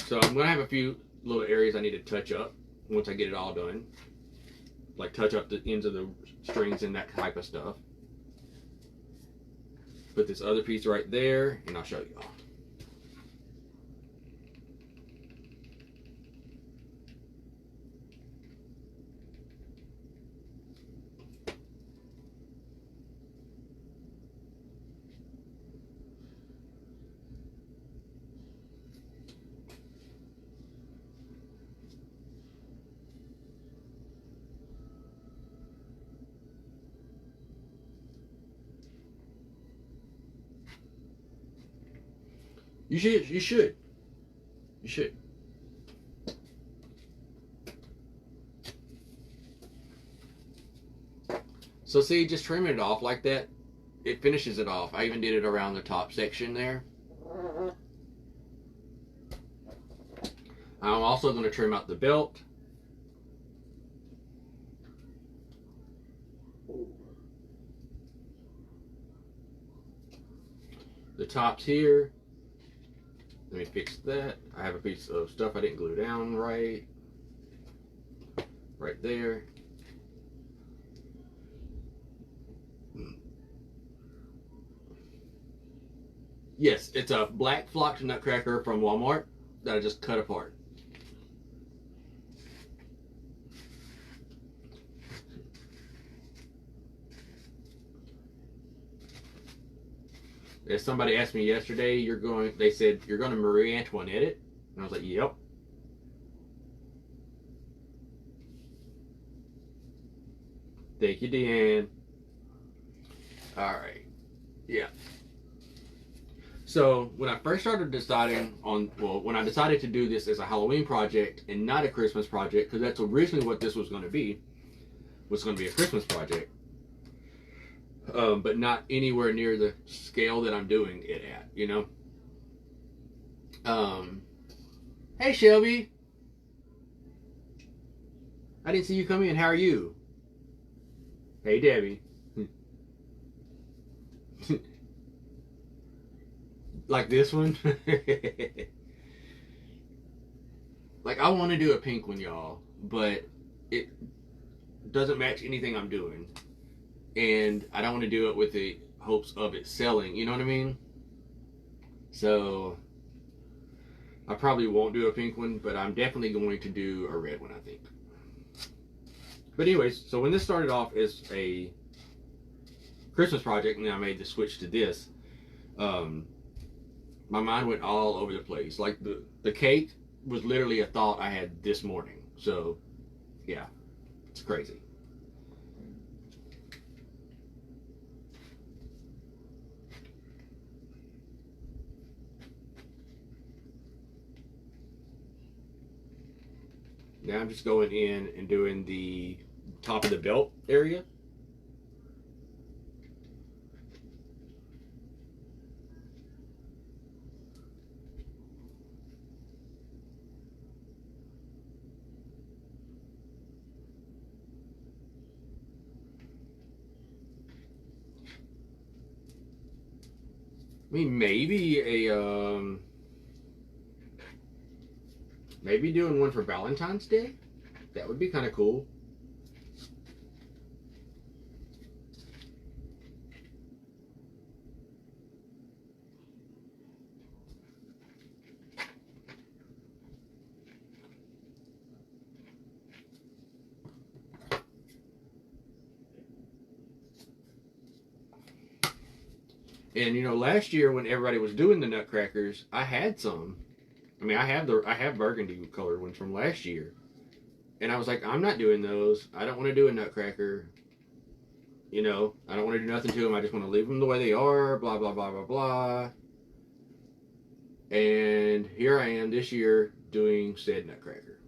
I'm going to have a few little areas I need to touch up once I get it all done. Like touch up the ends of the strings and that type of stuff. Put this other piece right there and I'll show you all. You should. So see, just trimming it off like that, it finishes it off. I even did it around the top section there. I'm also going to trim out the belt. The tops here. Let me fix that. I have a piece of stuff I didn't glue down right there. Yes, it's a black flocked nutcracker from Walmart that I just cut apart. As somebody asked me yesterday, they said, you're going to Marie Antoinette it? And I was like, yep. Thank you, Deanne. All right. Yeah. So when I first started deciding on, when I decided to do this as a Halloween project and not a Christmas project, because that's originally what this was going to be, was going to be a Christmas project, but not anywhere near the scale that I'm doing it at, you know? Hey, Shelby. I didn't see you come in. How are you? Hey, Debbie. Like this one? Like, I want to do a pink one, y'all, but it doesn't match anything I'm doing. And I don't want to do it with the hopes of it selling, you know what I mean? So I probably won't do a pink one, but I'm definitely going to do a red one, I think. But anyways, so when this started off as a Christmas project, and then I made the switch to this, my mind went all over the place. Like the cake was literally a thought I had this morning. So yeah, it's crazy. Now I'm just going in and doing the top of the belt area. I mean, maybe maybe doing one for Valentine's Day. That would be kind of cool. And you know, last year when everybody was doing the Nutcrackers, I had some. I mean, I have burgundy colored ones from last year, and I was like, I'm not doing those. I don't want to do a Nutcracker. You know, I don't want to do nothing to them. I just want to leave them the way they are. Blah blah blah blah blah. And here I am this year doing said Nutcracker.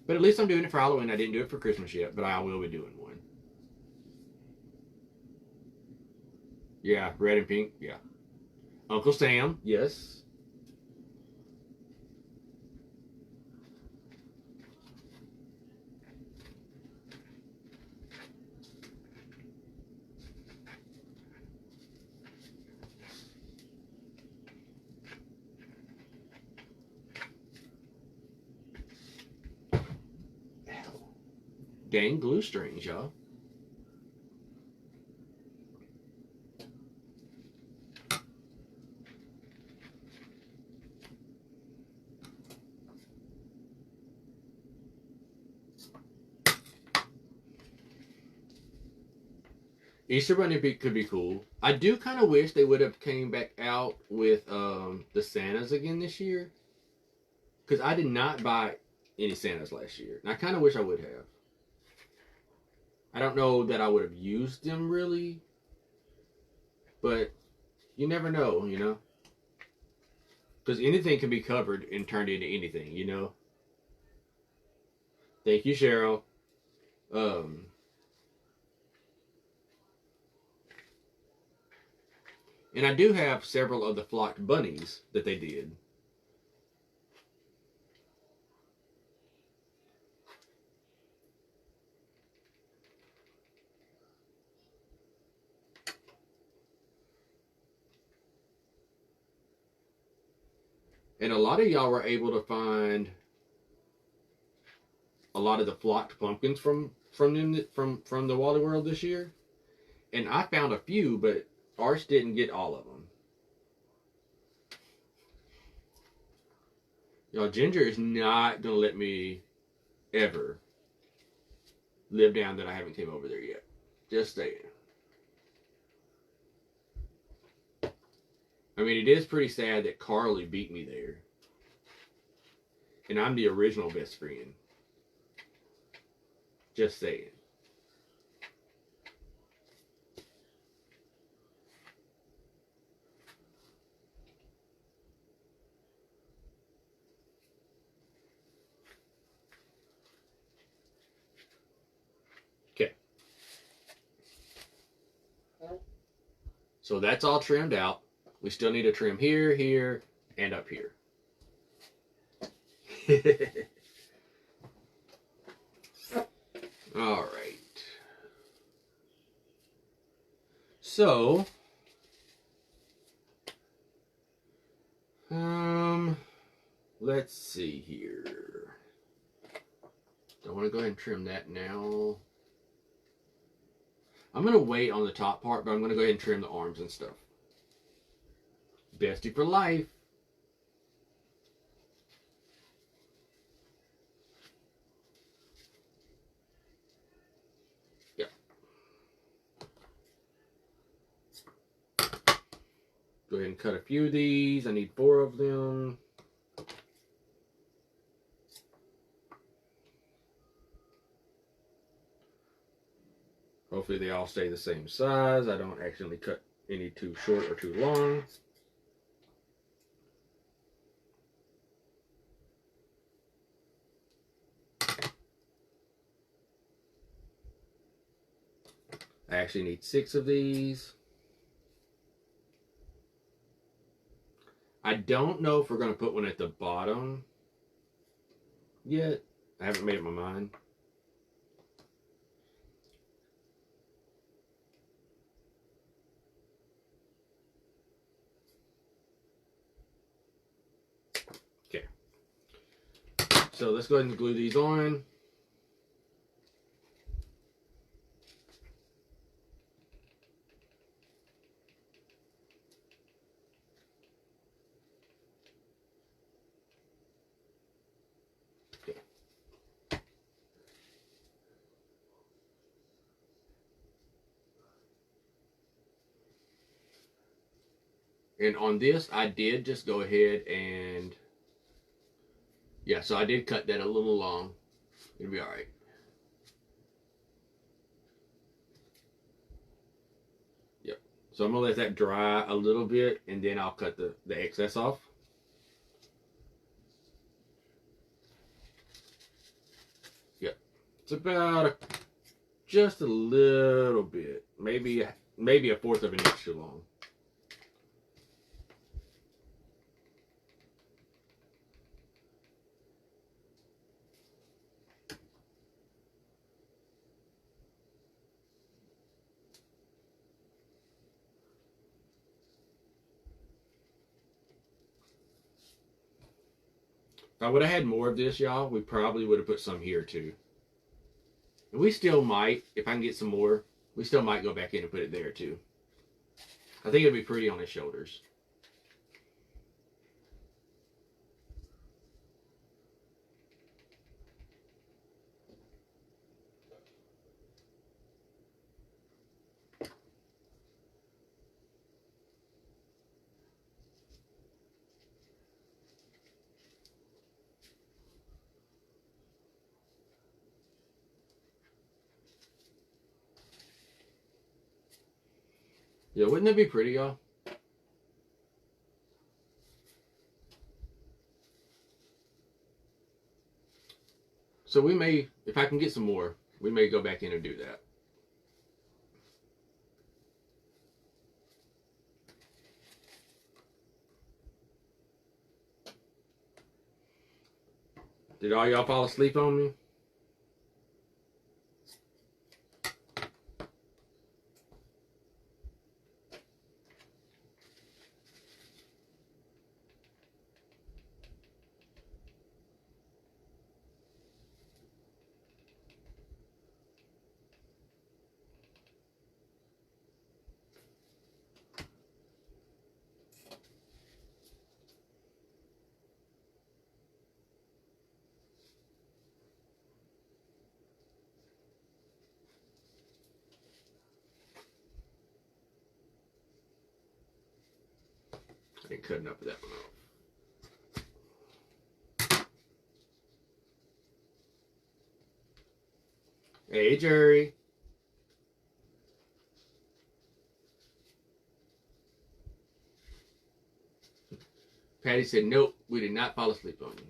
But at least I'm doing it for Halloween. I didn't do it for Christmas yet, but I will be doing one. Yeah, red and pink. Yeah. Uncle Sam. Yes. Dang glue strings, y'all. Easter Bunny could be cool. I do kind of wish they would have came back out with the Santas again this year, because I did not buy any Santas last year, and I kind of wish I would have. I don't know that I would have used them really, but you never know, you know, because anything can be covered and turned into anything, you know. Thank you, Cheryl. And I do have several of the flocked bunnies that they did. And a lot of y'all were able to find a lot of the flocked pumpkins from the Wally World this year. And I found a few, but ours didn't get all of them. Y'all, Ginger is not gonna let me ever live down that I haven't came over there yet. Just saying. I mean, it is pretty sad that Carly beat me there. And I'm the original best friend. Just saying. So that's all trimmed out. We still need to trim here, here, and up here. All right. So, let's see here. I want to go ahead and trim that now. I'm going to wait on the top part, but I'm going to go ahead and trim the arms and stuff. Bestie for life. Yep. Go ahead and cut a few of these. I need 4 of them. Hopefully they all stay the same size. I don't accidentally cut any too short or too long. I actually need 6 of these. I don't know if we're going to put one at the bottom yet. I haven't made up my mind. Okay. So let's go ahead and glue these on. And on this, I did just go ahead and, yeah, so I did cut that a little long. It'll be all right. Yep. So I'm going to let that dry a little bit, and then I'll cut the excess off. Yep. It's about just a little bit. Maybe a 1/4 of an inch too long. If I would have had more of this, y'all, we probably would have put some here too. And we still might, if I can get some more, we still might go back in and put it there too. I think it'd be pretty on his shoulders. Yeah, wouldn't that be pretty, y'all? So we may, if I can get some more, we may go back in and do that. Did all y'all fall asleep on me? I ain't cutting up that one off. Hey, Jerry. Patty said, nope, we did not fall asleep on you.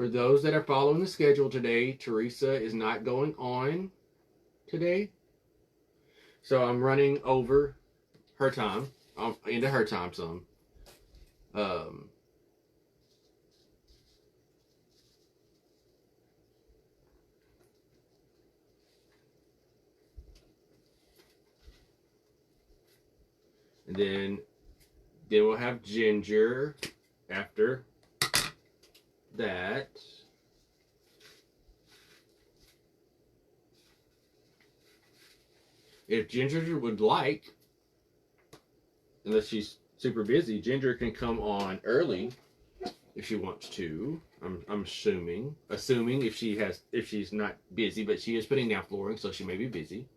For those that are following the schedule today, Teresa is not going on today. So I'm running over her time, into her time some. And then we'll have Ginger after that. If Ginger would like, unless she's super busy, Ginger can come on early if she wants to. I'm assuming if she's not busy, but she is putting down flooring, so she may be busy.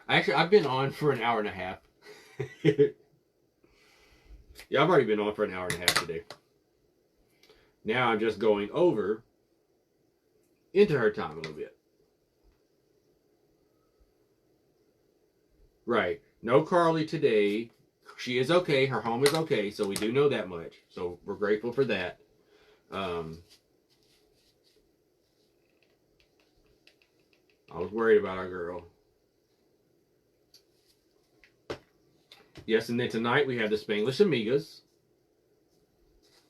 Actually, I've been on for an hour and a half. Yeah, I've already been on for an hour and a half today. Now I'm just going over into her time a little bit. Right. No Carly today. She is okay. Her home is okay. So we do know that much. So we're grateful for that. I was worried about our girl. Yes, and then tonight we have the Spanglish Amigas.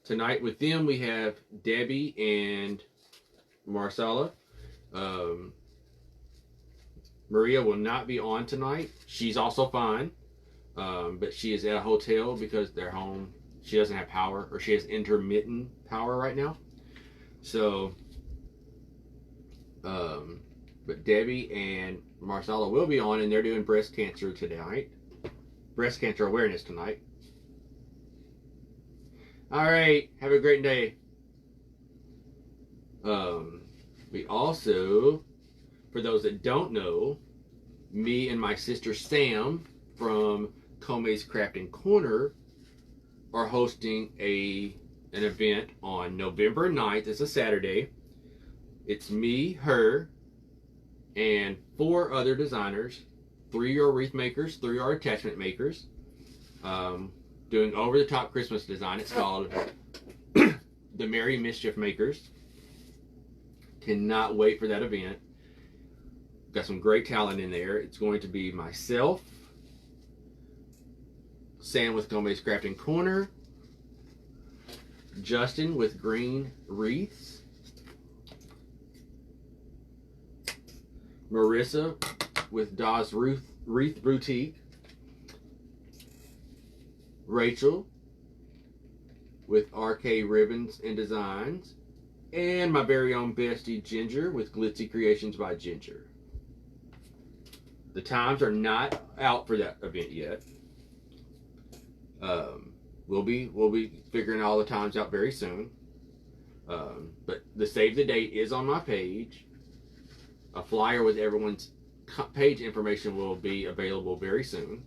Tonight with them we have Debbie and Marcella. Maria will not be on tonight. She's also fine. But she is at a hotel because they're home. She doesn't have power, or she has intermittent power right now. So, but Debbie and Marcella will be on, and they're doing breast cancer tonight. Breast cancer awareness tonight. All right, have a great day. We also, for those that don't know, me and my sister Sam from Kome's Crafting Corner are hosting an event on November 9th. It's a Saturday. It's me, her, and 4 other designers. 3 are wreath makers, 3 are attachment makers. Doing over-the-top Christmas design. It's called the Merry Mischief Makers. Cannot wait for that event. Got some great talent in there. It's going to be myself, Sam with Kome's Crafting Corner, Justin with Green Wreaths, Marissa with Dawes Wreath Boutique, Rachel with RK Ribbons and Designs, and my very own bestie Ginger with Glitzy Creations by Ginger. The times are not out for that event yet. We'll be figuring all the times out very soon. But the save the date is on my page. A flyer with everyone's page information will be available very soon.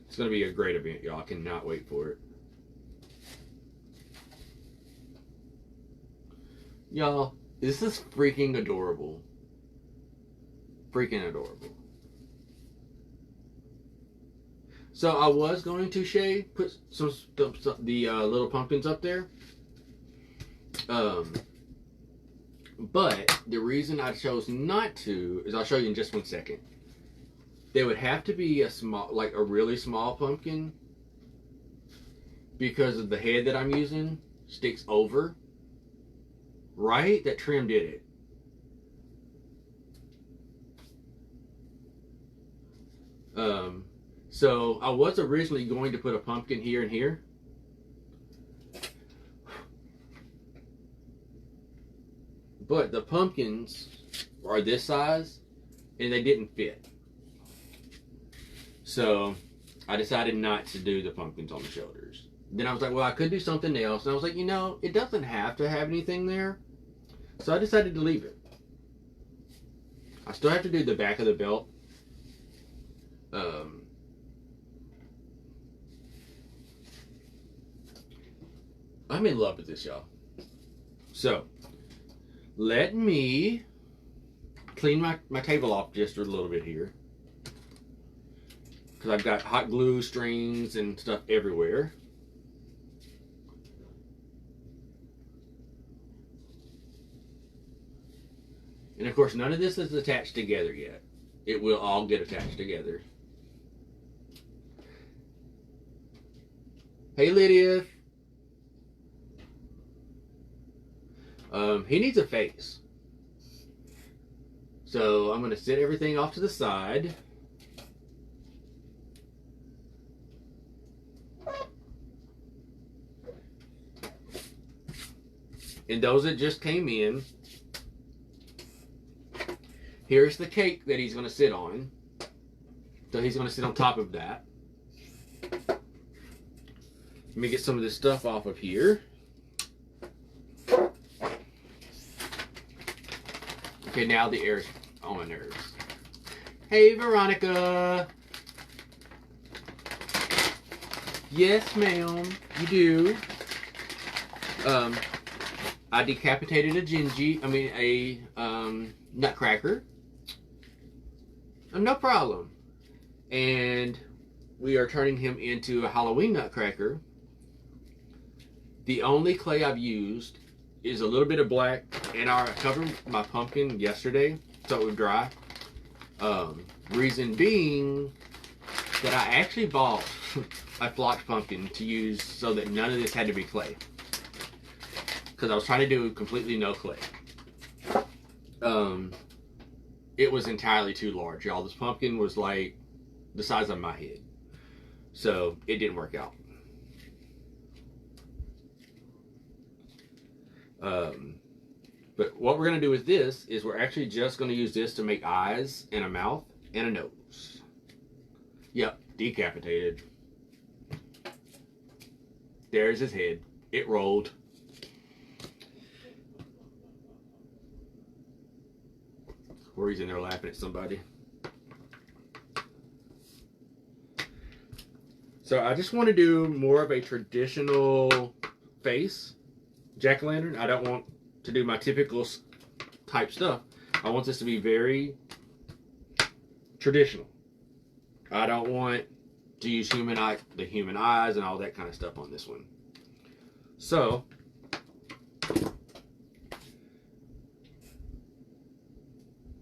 It's going to be a great event, y'all. I cannot wait for it. Y'all, this is freaking adorable. Freaking adorable. So I was going to, Shay, put some the little pumpkins up there. But the reason I chose not to is I'll show you in just one second. There would have to be a small, like a really small pumpkin, because of the head that I'm using sticks over. Right? That trim did it. So I was originally going to put a pumpkin here and here. But the pumpkins are this size and they didn't fit. So I decided not to do the pumpkins on the shoulders. Then I was like, well, I could do something else. And I was like, you know, it doesn't have to have anything there. So I decided to leave it. I still have to do the back of the belt. I'm in love with this, y'all. So, let me clean my table off just a little bit here. Because I've got hot glue strings and stuff everywhere. And of course, none of this is attached together yet. It will all get attached together. Hey, Lydia. He needs a face. So I'm going to set everything off to the side. And those that just came in, here's the cake that he's going to sit on. So he's going to sit on top of that. Let me get some of this stuff off of here. Okay, now the air's on my nerves. Hey, Veronica. Yes, ma'am, you do. I decapitated a Nutcracker. No problem. And we are turning him into a Halloween Nutcracker. The only clay I've used is a little bit of black, and I covered my pumpkin yesterday so it would dry. Reason being that I actually bought a flocked pumpkin to use so that none of this had to be clay. Because I was trying to do completely no clay. It was entirely too large, y'all. This pumpkin was like the size of my head. So it didn't work out. But what we're going to do with this is we're actually just going to use this to make eyes and a mouth and a nose. Yep, decapitated. There's his head. It rolled. Or he's in there laughing at somebody. So I just want to do more of a traditional face jack-o'-lantern. I don't want to do my typical type stuff. I want this to be very traditional. I don't want to use the human eyes and all that kind of stuff on this one. So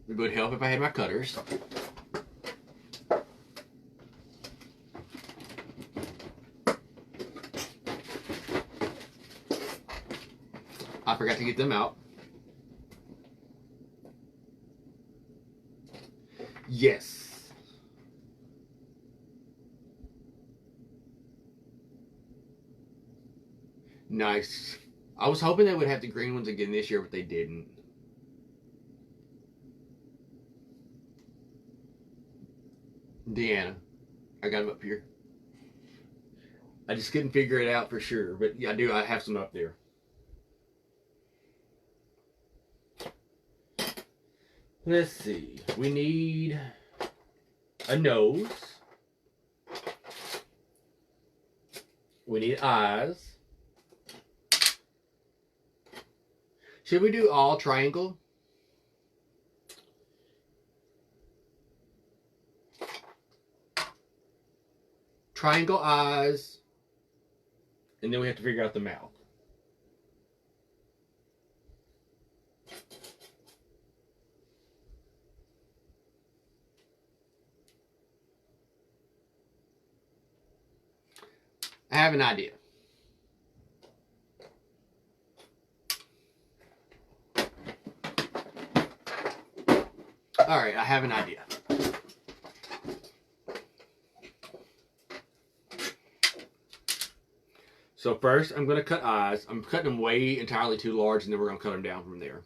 it would help if I had my cutters. I forgot to get them out. Yes. Nice. I was hoping they would have the green ones again this year, but they didn't. Deanna. I got them up here. I just couldn't figure it out for sure, but yeah, I have some up there. Let's see. We need a nose. We need eyes. Should we do all triangle? Triangle eyes. And then we have to figure out the mouth. I have an idea. All right, I have an idea. So first, I'm going to cut eyes. I'm cutting them way entirely too large, and then we're going to cut them down from there.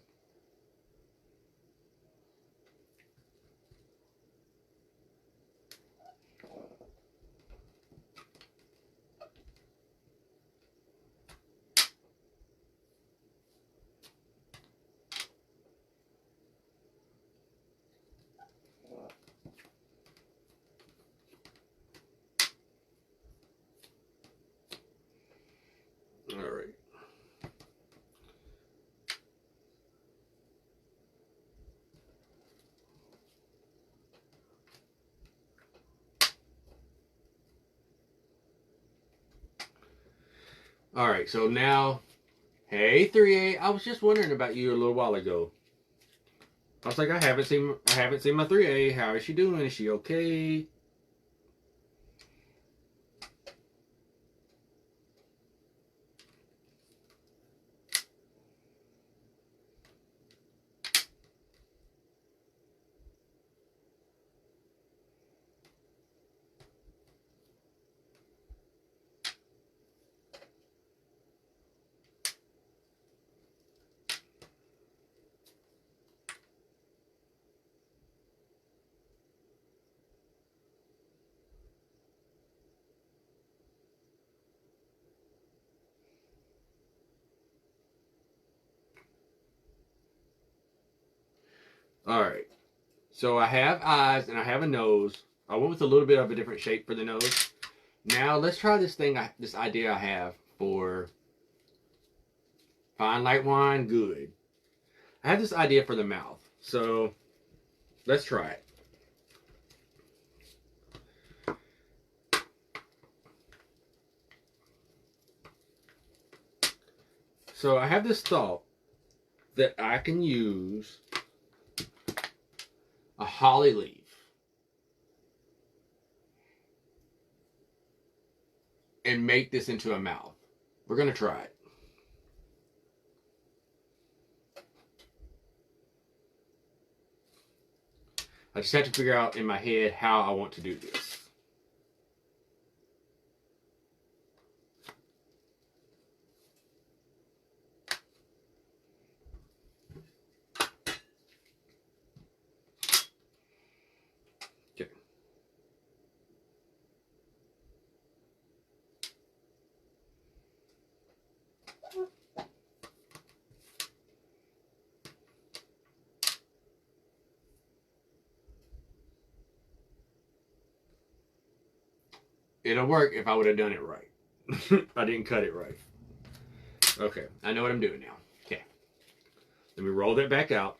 Alright, so now, hey 3A, I was just wondering about you a little while ago. I was like, I haven't seen my 3A. How is she doing? Is she okay? Alright. So I have eyes and I have a nose. I went with a little bit of a different shape for the nose. Now let's try this idea I have for fine light wine, good. I have this idea for the mouth. So let's try it. So I have this thought that I can use a holly leaf and make this into a mouth. We're going to try it. I just have to figure out in my head how I want to do this. Okay. It'll work if I would have done it right. I didn't cut it right. Okay, I know what I'm doing now. Okay. Let me roll that back out.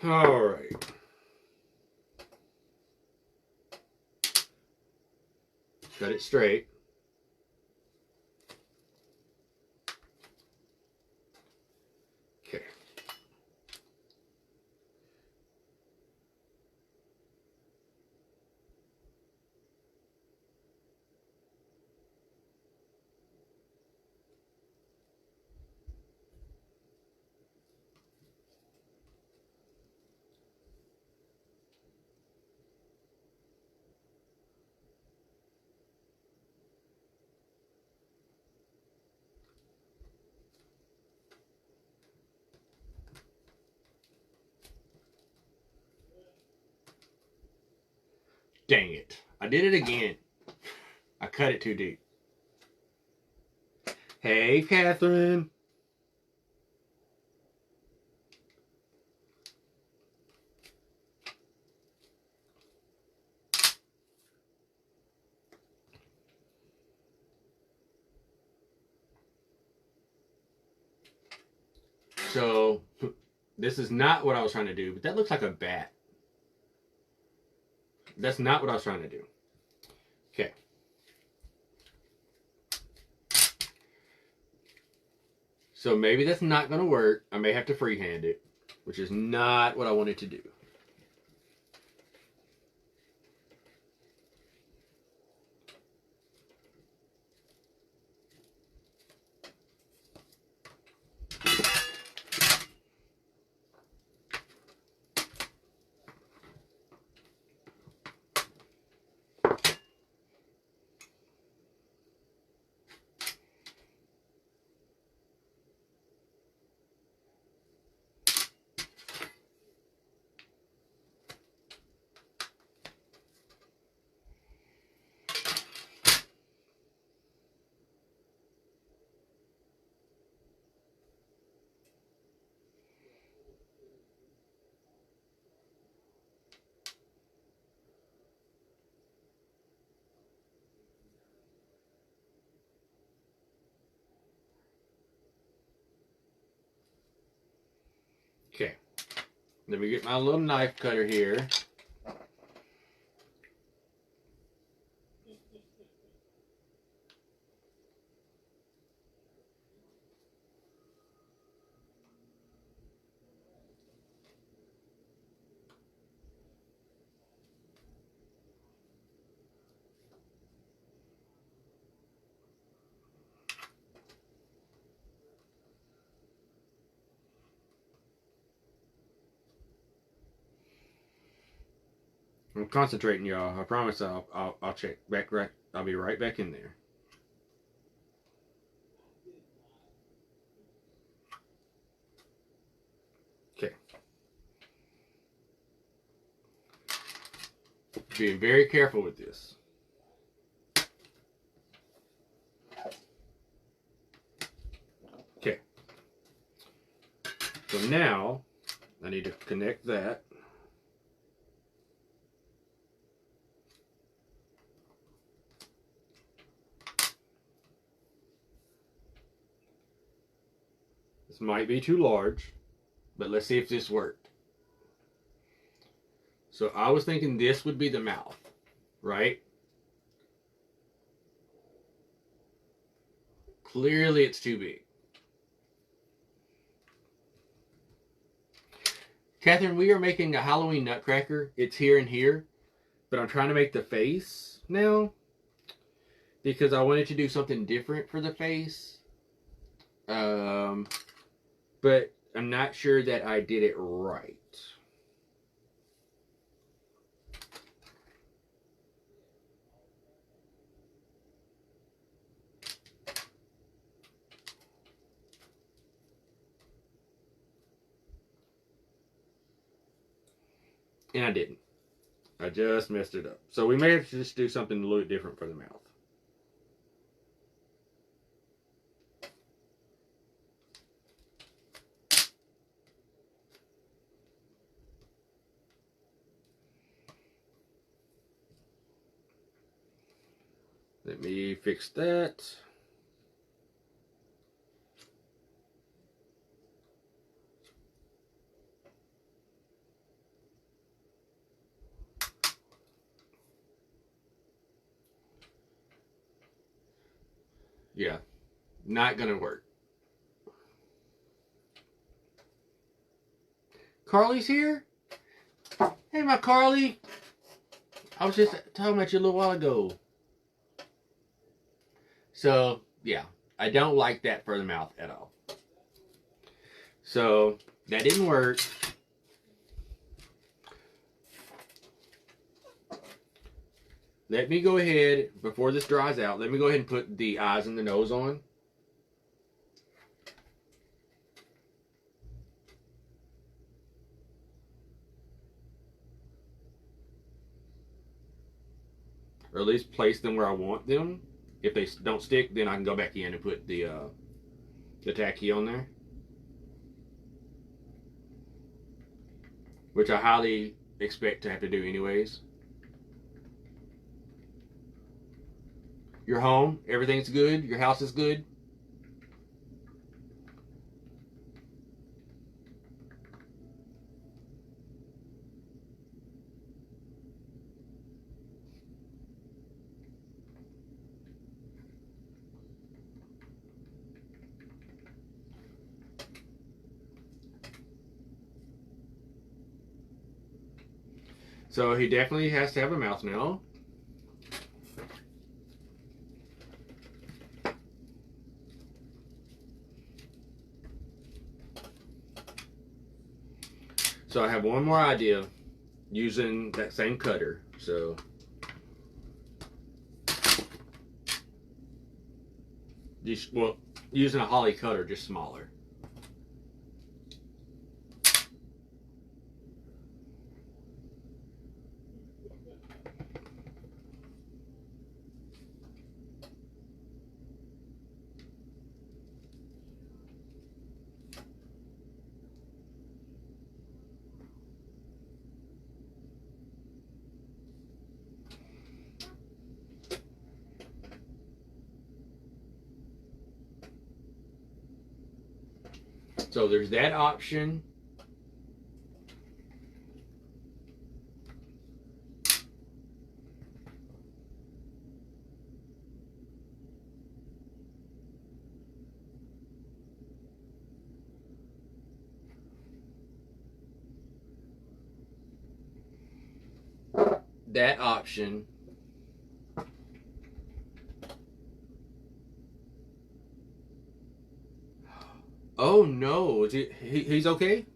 All right. Cut it straight. Okay. Dang it. I did it again. I cut it too deep. Hey, Catherine. So, this is not what I was trying to do, but that looks like a bat. That's not what I was trying to do. Okay. So maybe that's not going to work. I may have to freehand it, which is not what I wanted to do. Okay. Let me get my little knife cutter here. I'm concentrating, y'all. I promise I'll check back right. I'll be right back in there. Okay. Being very careful with this. Okay. So now I need to connect that. This might be too large, but let's see if this worked. So I was thinking this would be the mouth, right? Clearly it's too big. Catherine, we are making a Halloween Nutcracker. It's here and here, but I'm trying to make the face now because I wanted to do something different for the face. But I'm not sure that I did it right. And I didn't. I just messed it up. So we may have to just do something a little different for the mouth. Let me fix that. Yeah, not gonna work. Carly's here? Hey, my Carly. I was just talking about you a little while ago. So, yeah, I don't like that for the mouth at all. So, that didn't work. Let me go ahead, before this dries out, let me go ahead and put the eyes and the nose on. Or at least place them where I want them. If they don't stick, then I can go back in and put the tacky on there. Which I highly expect to have to do anyways. Your home, everything's good? Your house is good? So he definitely has to have a mouth now. So I have one more idea using that same cutter. So well, using a holly cutter, just smaller. So there's that option. that option. Oh no, is he's okay?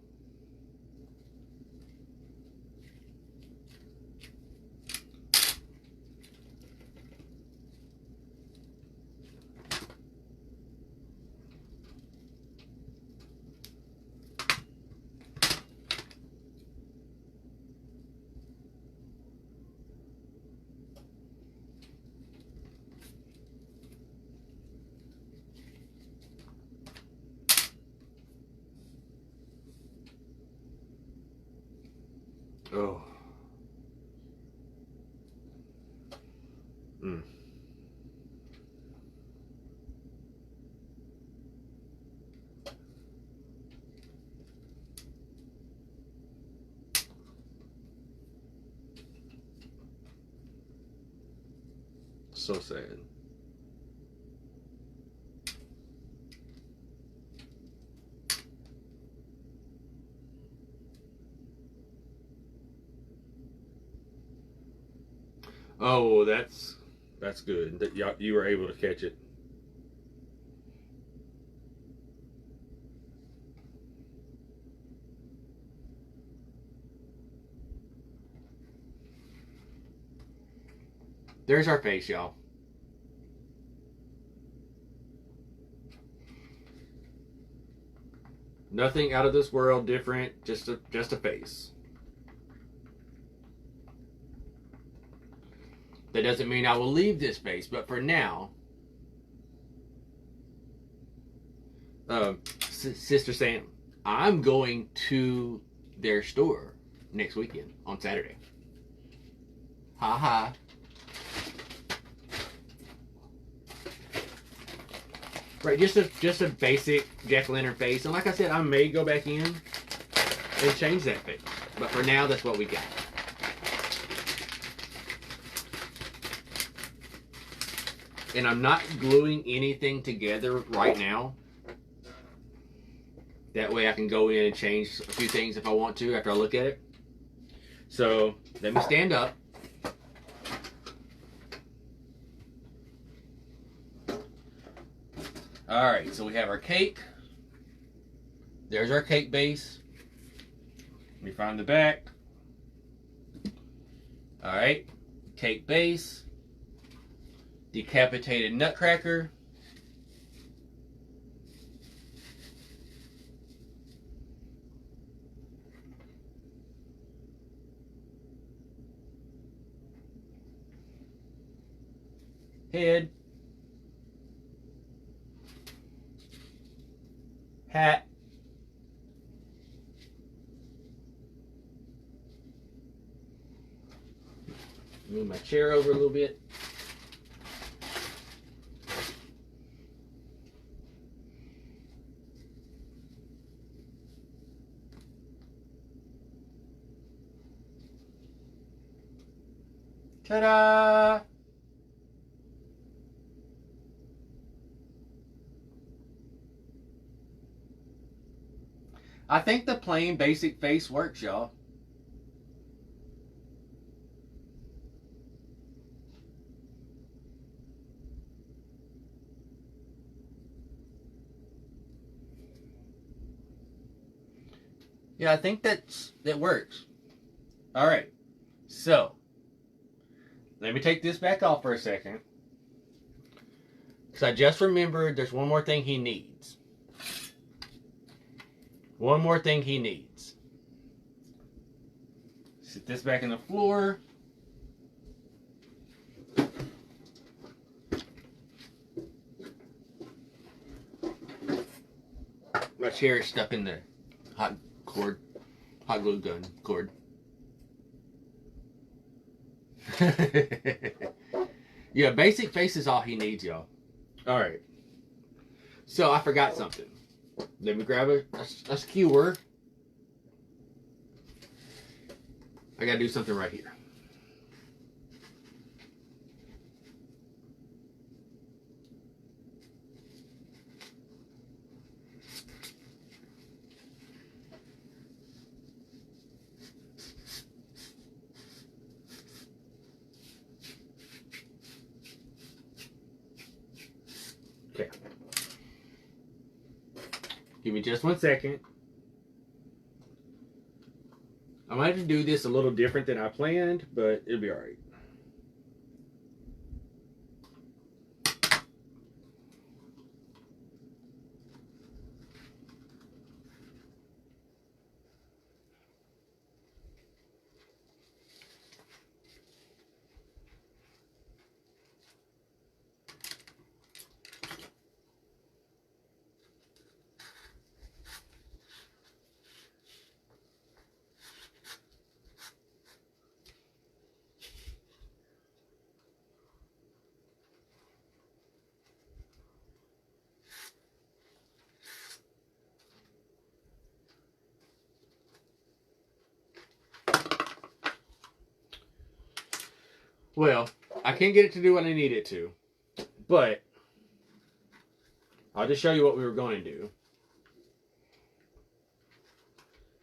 Oh. Mm. So sad. Oh, that's good that you were able to catch it. There's our face, y'all. Nothing out of this world different, just a face. That doesn't mean I will leave this face, but for now, Sister Sam, I'm going to their store next weekend on Saturday. Ha ha. Right, just a basic jack-o'-lantern face, and like I said, I may go back in and change that face, but for now, that's what we got. And I'm not gluing anything together right now. That way I can go in and change a few things if I want to after I look at it. So let me stand up. Alright, so we have our cake. There's our cake base. Let me find the back. Alright, cake base. Decapitated Nutcracker. Head. Hat. Move my chair over a little bit. Ta-da! I think the plain basic face works, y'all. Yeah, I think that works. All right. So, let me take this back off for a second. Because I just remembered there's one more thing he needs. One more thing he needs. Sit this back in the floor. My chair is stuck in the hot glue gun cord. Yeah, basic face is all he needs, y'all. Alright. So I forgot something. Let me grab a skewer. I gotta do something right here. Give me just 1 second. I might have to do this a little different than I planned, but it'll be alright. Well, I can't get it to do what I need it to, but I'll just show you what we were going to do.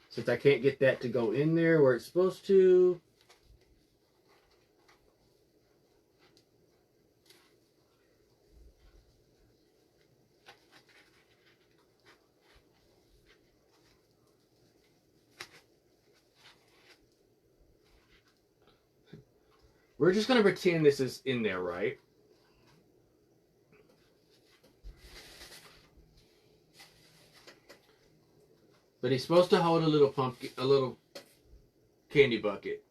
Since I can't get that to go in there where it's supposed to. We're just going to pretend this is in there, right? But he's supposed to hold a little pumpkin, a little candy bucket.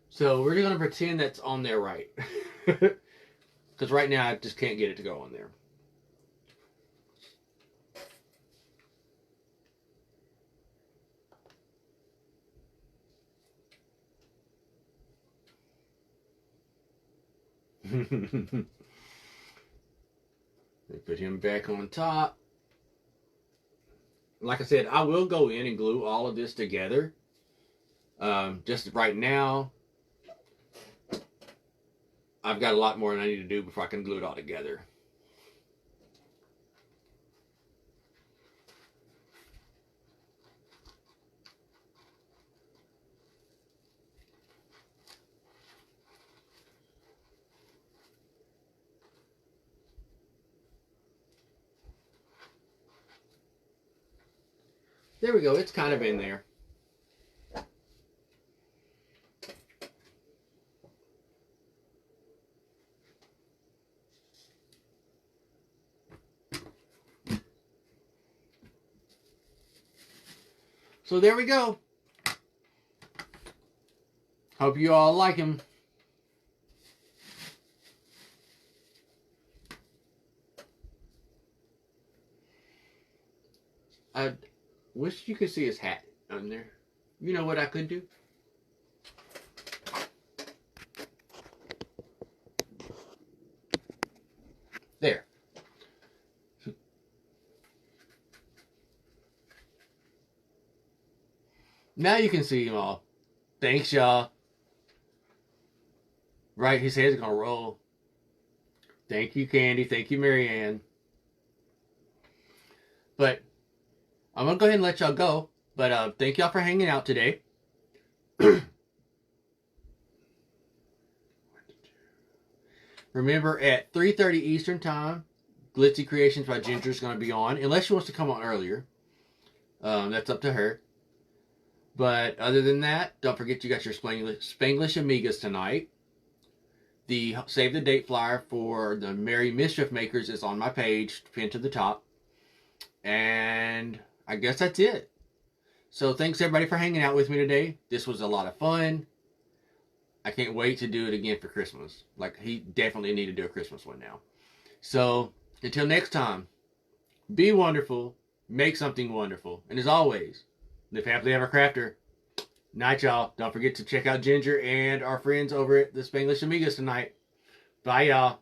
So we're going to pretend that's on there, right? Because right now I just can't get it to go on there. They put him back on top. Like I said, I will go in and glue all of this together. Just right now, I've got a lot more than I need to do before I can glue it all together. There we go, it's kind of in there. So there we go. Hope you all like him. I wish you could see his hat on there. You know what I could do? There. Now you can see him all. Thanks, y'all. Right, his head's gonna roll. Thank you, Candy. Thank you, Marianne. But I'm gonna go ahead and let y'all go. But thank y'all for hanging out today. Remember, at 3:30 Eastern Time, Glitzy Creations by Ginger is going to be on. Unless she wants to come on earlier. That's up to her. But other than that, don't forget you got your Spanglish Amigas tonight. The Save the Date flyer for the Merry Mischief Makers is on my page, pinned to the top. And I guess that's it. So thanks everybody for hanging out with me today. This was a lot of fun. I can't wait to do it again for Christmas. Like, he definitely need to do a Christmas one now. So, until next time, be wonderful, make something wonderful. And as always, live happily ever crafter. Night, y'all. Don't forget to check out Ginger and our friends over at the Spanglish Amigas tonight. Bye, y'all.